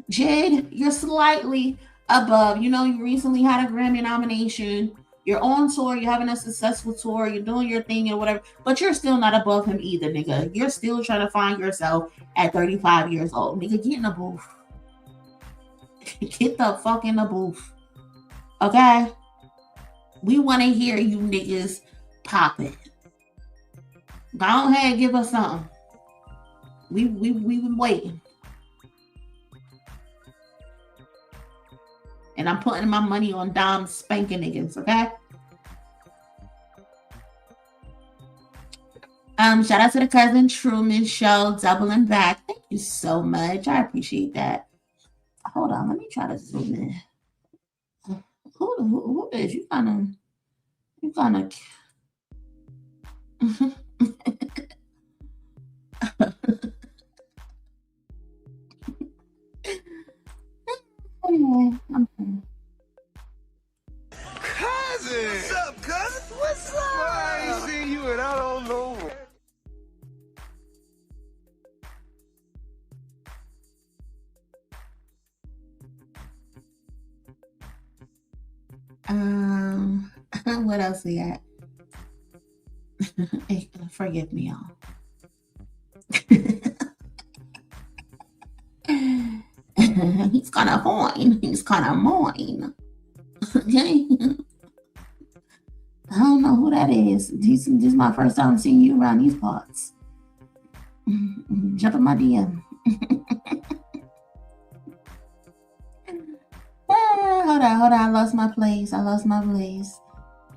Jid, you're slightly above. You recently had a Grammy nomination. You're on tour. You're having a successful tour. You're doing your thing and whatever. But you're still not above him either, nigga. You're still trying to find yourself at 35 years old. Nigga, get in the booth. Get the fuck in the booth. Okay? We want to hear you niggas pop it. Go ahead, give us something. We've been waiting. And I'm putting my money on Dom spanking niggas, okay? Shout out to the Cousin Truman Show, doubling back. Thank you so much. I appreciate that. Hold on, let me try to zoom in. Who is you? Kind of. Cousin! What's up, cousin? What's up? I ain't seen you and I don't know. What else we got? Forgive me, y'all. He's kind of fine. He's kind of mine. Okay. I don't know who that is. This is my first time seeing you around these parts. Jump in my DM. Hold on. I lost my place.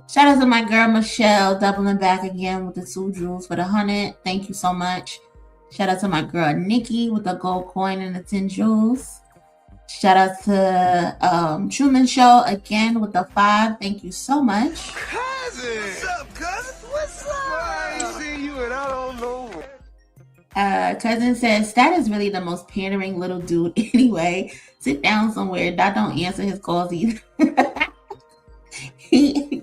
Shout out to my girl Michelle, doubling back again with the 2 jewels for the 100. Thank you so much. Shout out to my girl Nikki with the gold coin and the 10 jewels. Shout out to Truman Show again with the 5. Thank you so much. Cousin! What's up, cousin? What's up? I ain't seen you and I don't know. Cousin says, Stat is really the most pandering little dude anyway. Sit down somewhere. Dot don't answer his calls either.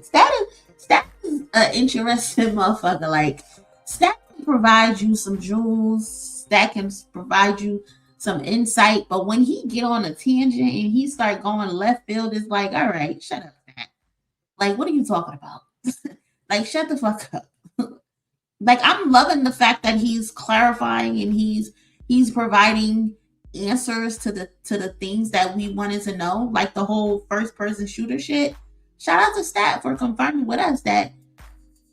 Stat is an interesting motherfucker. Like, Stat can provide you some jewels. Stat can provide you some insight. But when he get on a tangent and he start going left field, it's like, all right, shut up, Stat. Like, what are you talking about? Like, shut the fuck up. Like, I'm loving the fact that he's clarifying and he's providing answers to the things that we wanted to know, like the whole first person shooter shit. Shout out to Stat for confirming with us that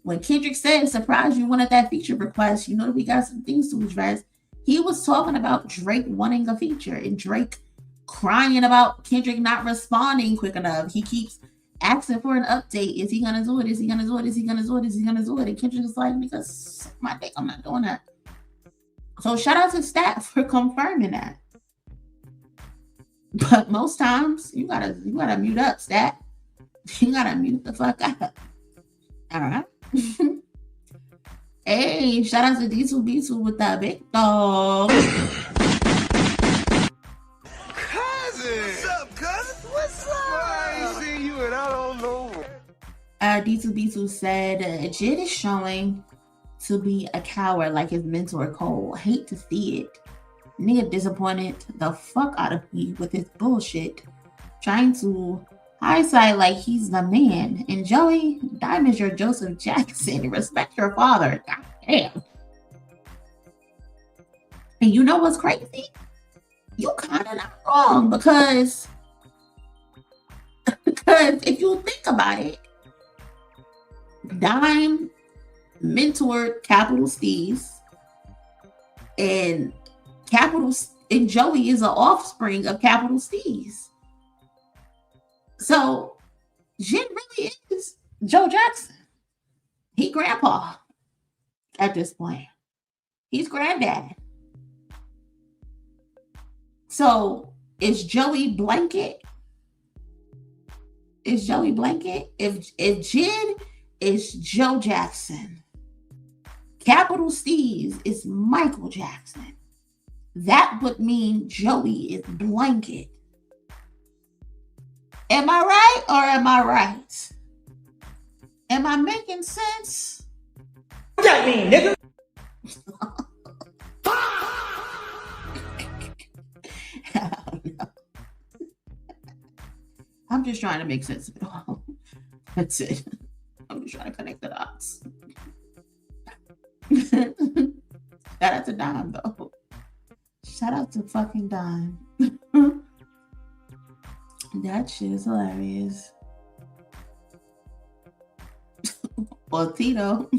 when Kendrick said, surprise, you wanted that feature request, you know that we got some things to address. He was talking about Drake wanting a feature and Drake crying about Kendrick not responding quick enough. He keeps asking for an update. Is he gonna do it? Is he gonna do it? Is he gonna do it? Is he gonna do it? And Kendrick is like, because my dick, I'm not doing that. So shout out to Stat for confirming that. But most times you gotta mute up, Stat. You gotta mute the fuck up. All right. Hey, shout out to D2B2 with that big dog. Cousin! What's up, cousin? What's up? I ain't seen you and I don't know. D2B2 said, Jid is showing to be a coward like his mentor Cole. Hate to see it. Nigga disappointed the fuck out of me with his bullshit. Trying to hindsight like he's the man. And Joey, Diamond's your Joseph Jackson. Respect your father. God damn. And you know what's crazy? You kind of not wrong because if you think about it, Dime mentored Capital Steez, and Joey is an offspring of Capital Steez. So Jin really is Joe Jackson. He grandpa at this point. He's granddad. So is Joey Blanket? If Jin is Joe Jackson, Capital Steez is Michael Jackson, that would mean Joey is Blanket. Am I right or am I right? Am I making sense? What that mean, nigga? I'm just trying to make sense of it all. That's it. I'm just trying to connect the dots. Shout out to Dime, though. Shout out to fucking Dime. That shit is hilarious. Or Tito.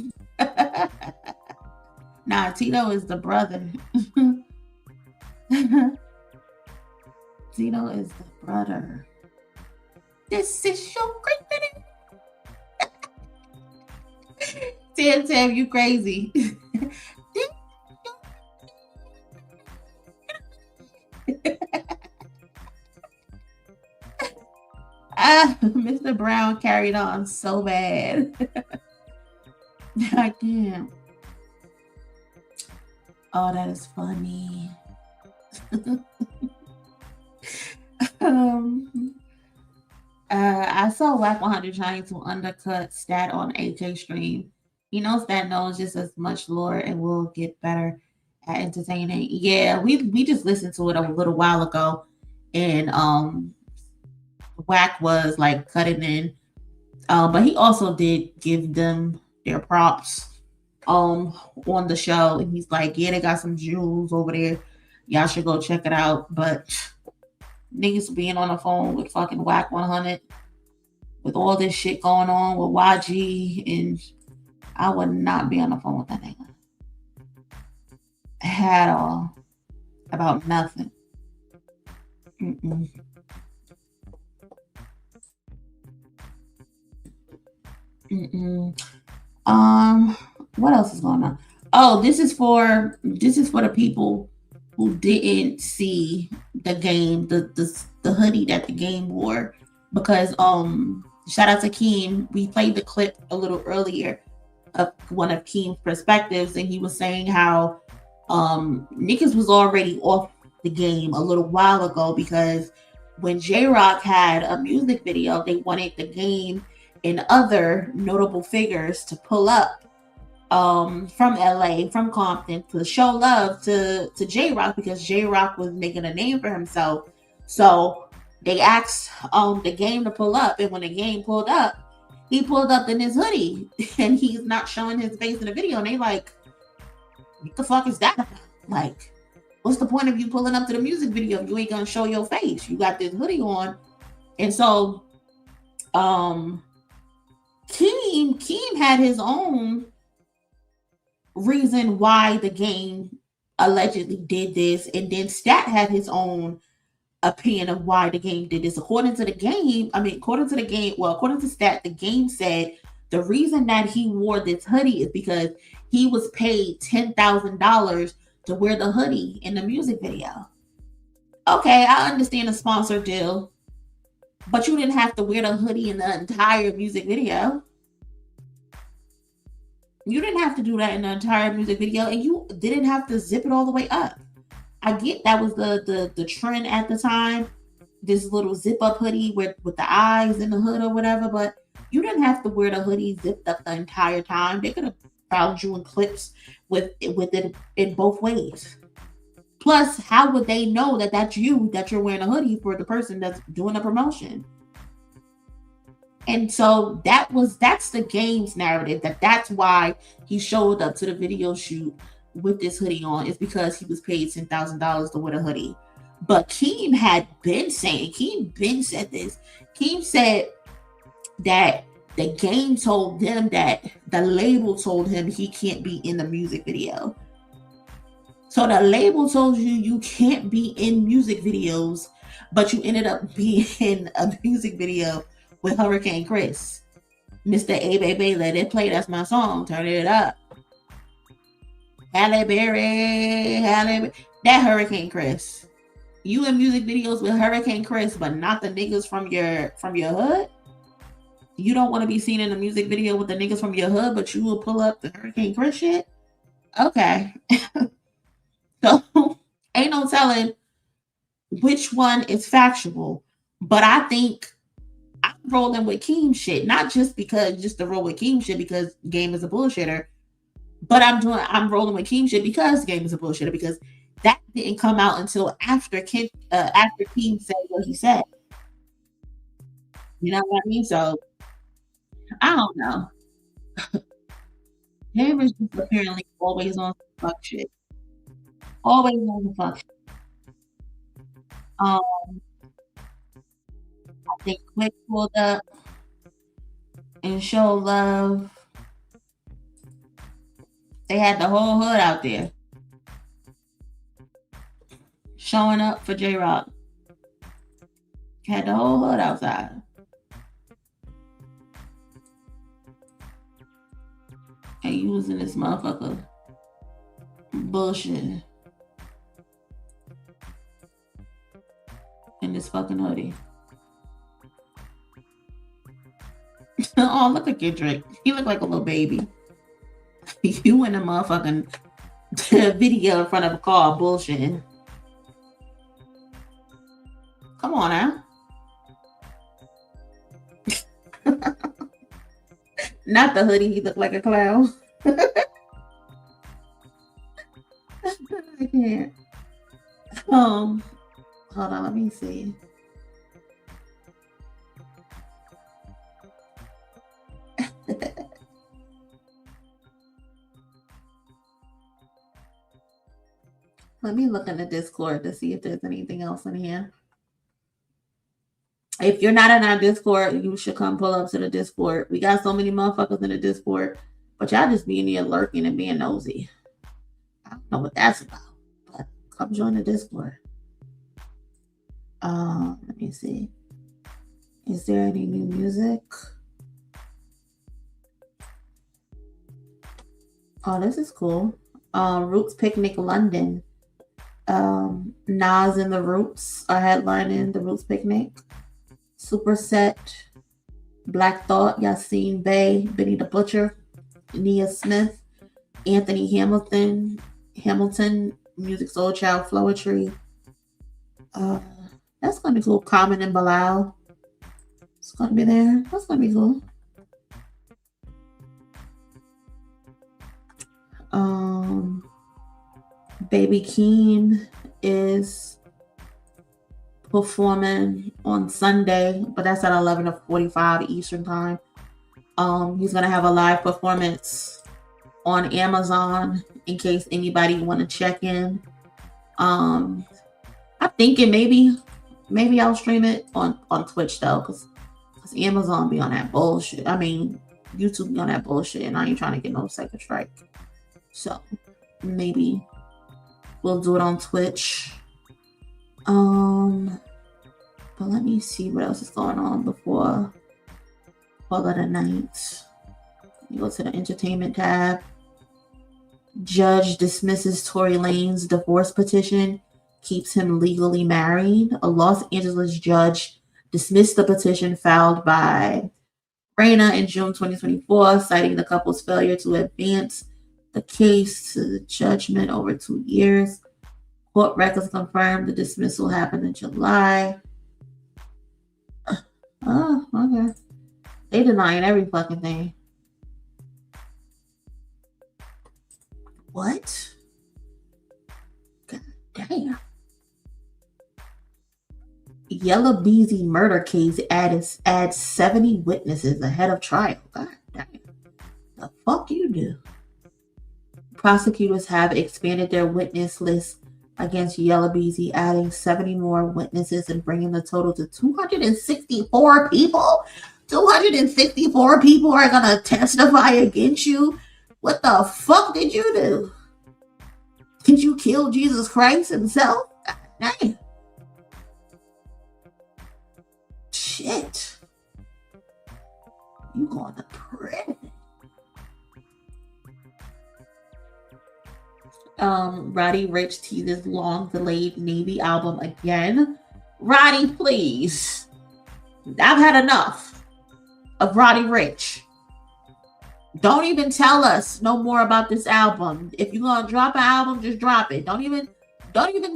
Nah, Tito is the brother. Tito is the brother. This is your great minute. Tam, you crazy. Mr. Brown carried on so bad. I can't. Oh, that is funny. I saw Whack 100 trying to undercut Stat on AK stream. He knows Stat knows just as much lore and will get better at entertaining. Yeah, we just listened to it a little while ago, and Whack was like cutting in. But he also did give them their props on the show, and he's like, yeah, they got some jewels over there. Y'all should go check it out. But niggas being on the phone with fucking Whack 100 with all this shit going on with YG, and I would not be on the phone with that nigga at all about nothing. Mm-mm. Mm-mm. What else is going on? Oh, this is for the people who didn't see the game, the hoodie that the game wore, because shout out to Keem. We played the clip a little earlier of one of Keem's perspectives, and he was saying how niggas was already off the game a little while ago, because when J-Rock had a music video, they wanted the game and other notable figures to pull up from LA, from Compton, to show love to J-Rock, because J-Rock was making a name for himself. So they asked the game to pull up, and when the game pulled up, he pulled up in his hoodie and he's not showing his face in the video. And they like, what the fuck is that? Like, what's the point of you pulling up to the music video if you ain't gonna show your face? You got this hoodie on. And so Keem had his own reason why the game allegedly did this, and then Stat had his own opinion of why the game did this. According to Stat, the game said the reason that he wore this hoodie is because he was paid $10,000 to wear the hoodie in the music video. Okay, I understand a sponsor deal, but you didn't have to wear the hoodie in the entire music video. You didn't have to do that in the entire music video, and you didn't have to zip it all the way up. I get that was the trend at the time, this little zip up hoodie with the eyes in the hood or whatever, but you didn't have to wear the hoodie zipped up the entire time. They could have found you in clips with it in both ways. Plus, how would they know that that's you, that you're wearing a hoodie for the person that's doing the promotion? And so that's the game's narrative, that's why he showed up to the video shoot with this hoodie on, is because he was paid $10,000 to wear a hoodie. But Keem said this. Keem said that the game told them that the label told him he can't be in the music video. So the label told you can't be in music videos, but you ended up being in a music video with Hurricane Chris. Mr. A Baby, let it play. That's my song. Turn it up. Halle Berry. That Hurricane Chris. You in music videos with Hurricane Chris, but not the niggas from your hood? You don't want to be seen in a music video with the niggas from your hood, but you will pull up the Hurricane Chris shit? Okay. So, ain't no telling which one is factual. But I think I'm rolling with Keem shit, not just to roll with Keem shit because Game is a bullshitter, but I'm rolling with Keem shit because Game is a bullshitter, because that didn't come out until after Keem said what he said. You know what I mean? So I don't know. Game is just apparently always on fuck shit. Always on the fuck shit. I think Quick pulled up and Show Love. They had the whole hood out there showing up for J-Rock. Had the whole hood outside. And you was in this motherfucker bullshit in this fucking hoodie. Oh, look at Kendrick. He look like a little baby. You in a motherfucking video in front of a car bullshitting. Come on now. Not the hoodie. He look like a clown. I can't. Hold on. Let me see. Let me look in the Discord to see if there's anything else in here. If you're not in our Discord, you should come pull up to the Discord. We got so many motherfuckers in the Discord, but y'all just being here lurking and being nosy. I don't know what that's about, but come join the Discord. Let me see. Is there any new music? Oh, this is cool. Roots Picnic London. Nas and the Roots are headlining the Roots Picnic. Superset, Black Thought, Yassine Bey, Benny the Butcher, Nia Smith, Anthony Hamilton, Music Soul Child, Flowetry. That's gonna be cool. Common and Bilal. It's gonna be there. That's gonna be cool. Baby Keem is performing on Sunday, but that's at 11:45 Eastern time. He's gonna have a live performance on Amazon in case anybody want to check in. I'm thinking maybe I'll stream it on Twitch though, because Amazon be on that bullshit. I mean, YouTube be on that bullshit, and I ain't trying to get no second strike. So maybe we'll do it on Twitch. But let me see what else is going on before Call of the Night. You go to the entertainment tab. Judge dismisses Tory Lanez divorce petition, keeps him legally married. A Los Angeles judge dismissed the petition filed by Raina in June 2024, citing the couple's failure to advance the case to the judgment over 2 years. Court records confirmed the dismissal happened in July. Oh, okay. They denying every fucking thing. What? God damn. Yellow Beezy murder case adds 70 witnesses ahead of trial. God damn. The fuck you do? Prosecutors have expanded their witness list against Yellow Beezy, adding 70 more witnesses and bringing the total to 264 people. 264 people are going to testify against you. What the fuck did you do? Did you kill Jesus Christ himself? God damn. Shit. You going to prison. Roddy Ricch teases long-delayed Navy album again. Roddy, please. I've had enough of Roddy Ricch. Don't even tell us no more about this album. If you're gonna drop an album, just drop it. Don't even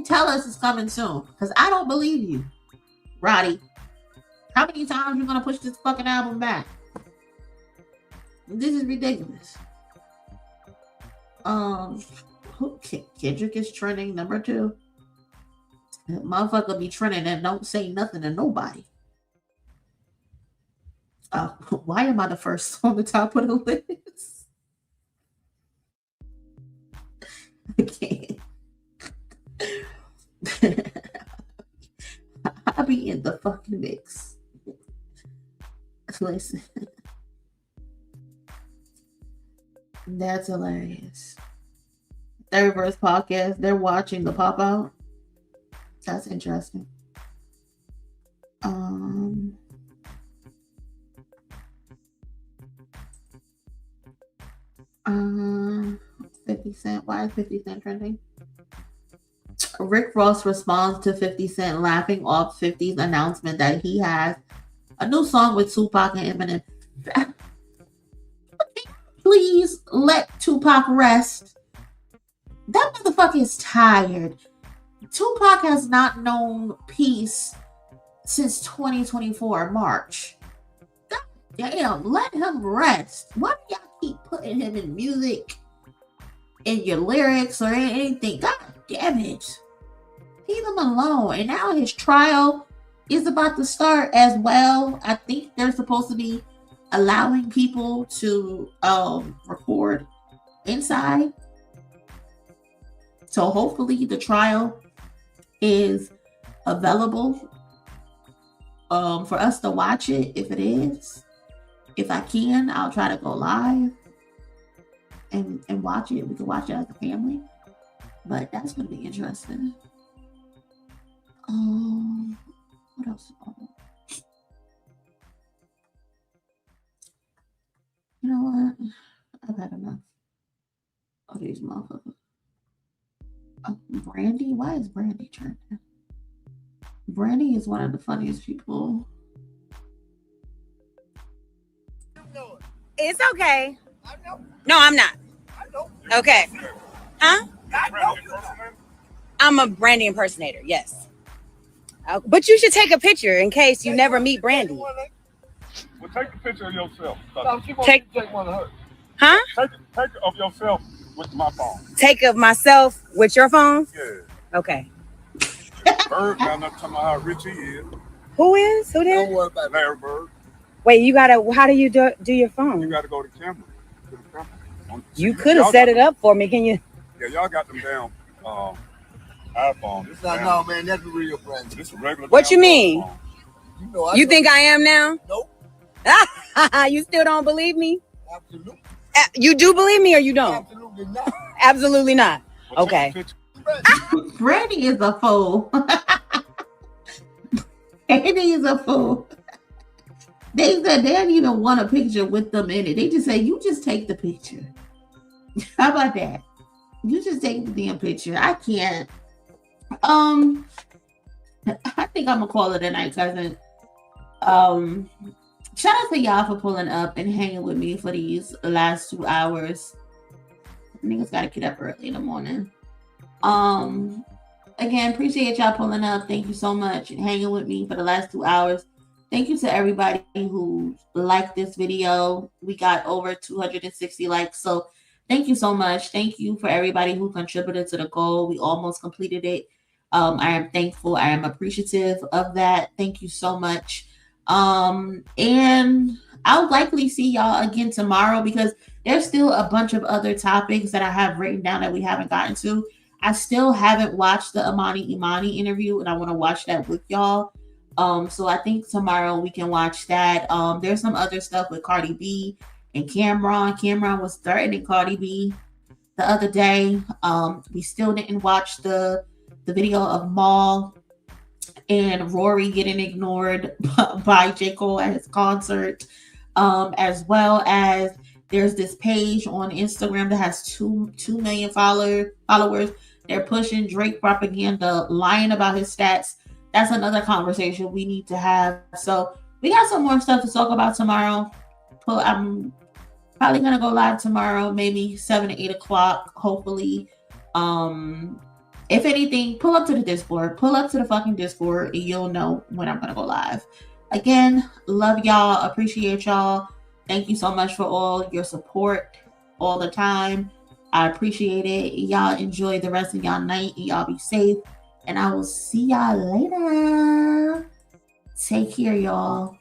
tell us it's coming soon, because I don't believe you, Roddy. How many times you gonna push this fucking album back? This is ridiculous. Kendrick is trending number 2. That motherfucker be trending and don't say nothing to nobody. Why am I the first on the top of the list? I can't. I'll be in the fucking mix. Listen. That's hilarious. Third Verse Podcast, they're watching the pop out. That's interesting. 50 Cent. Why is 50 Cent trending? Rick Ross responds to 50 Cent laughing off 50's announcement that he has a new song with Tupac and Eminem. Tupac rest. That motherfucker is tired. Tupac has not known peace since 2024 March. God damn, let him rest. Why do y'all keep putting him in music, in your lyrics, or anything? God damn it. Leave him alone. And now his trial is about to start as well. I think they're supposed to be allowing people to record inside. So hopefully the trial is available for us to watch it. If it is, if I can, I'll try to go live and watch it. We can watch it as a family. But that's going to be interesting. What else? You know what? I've had enough of these motherfuckers. Brandy? Why is Brandy trending? Brandy is one of the funniest people. It's okay. No, I'm not. Okay. Huh? I'm a Brandy impersonator, yes. But you should take a picture in case you never meet Brandy. Well, take a picture of yourself. Take one of her. Huh? Take of yourself with my phone. Take of myself with your phone? Yeah. Okay. Bird, I'm not talking about how rich he is. Who is? Who did? Don't worry about Larry Bird. Wait, you gotta. How do you do your phone? You gotta go to camera. You could have set it up for me. Can you? Yeah, y'all got them down iPhone. It's not no man. That's a real friend. This is regular. What you mean? Phone. You think I am now? Nope. You still don't believe me? Absolutely. You do believe me or you don't? Absolutely not. Absolutely not. Okay. Brandy is a fool. Brandy is a fool. They said they didn't even want a picture with them in it. They just say, you just take the picture. How about that? You just take the damn picture. I can't. I think I'm gonna call it a night, cousin. Shout out to y'all for pulling up and hanging with me for these last 2 hours. Niggas gotta get up early in the morning. Again, appreciate y'all pulling up. Thank you so much and hanging with me for the last 2 hours. Thank you to everybody who liked this video. We got over 260 likes, so thank you so much. Thank you for everybody who contributed to the goal. We almost completed it. I am thankful. I am appreciative of that. Thank you so much. And I'll likely see y'all again tomorrow because there's still a bunch of other topics that I have written down that we haven't gotten to. I still haven't watched the Imani interview, and I want to watch that with y'all. So I think tomorrow we can watch that. There's some other stuff with Cardi B and Cameron. Cameron was threatening Cardi B the other day. We still didn't watch the video of Maul and Rory getting ignored by J. Cole at his concert, as well as there's this page on Instagram that has 2 million followers. They're pushing Drake propaganda, lying about his stats. That's another conversation we need to have. So we got some more stuff to talk about tomorrow. I'm probably gonna go live tomorrow, maybe 7 to 8 o'clock, hopefully. If anything, pull up to the Discord. Pull up to the fucking Discord and you'll know when I'm gonna go live. Again, love y'all, appreciate y'all. Thank you so much for all your support all the time. I appreciate it. Y'all enjoy the rest of y'all night and y'all be safe. And I will see y'all later. Take care, y'all.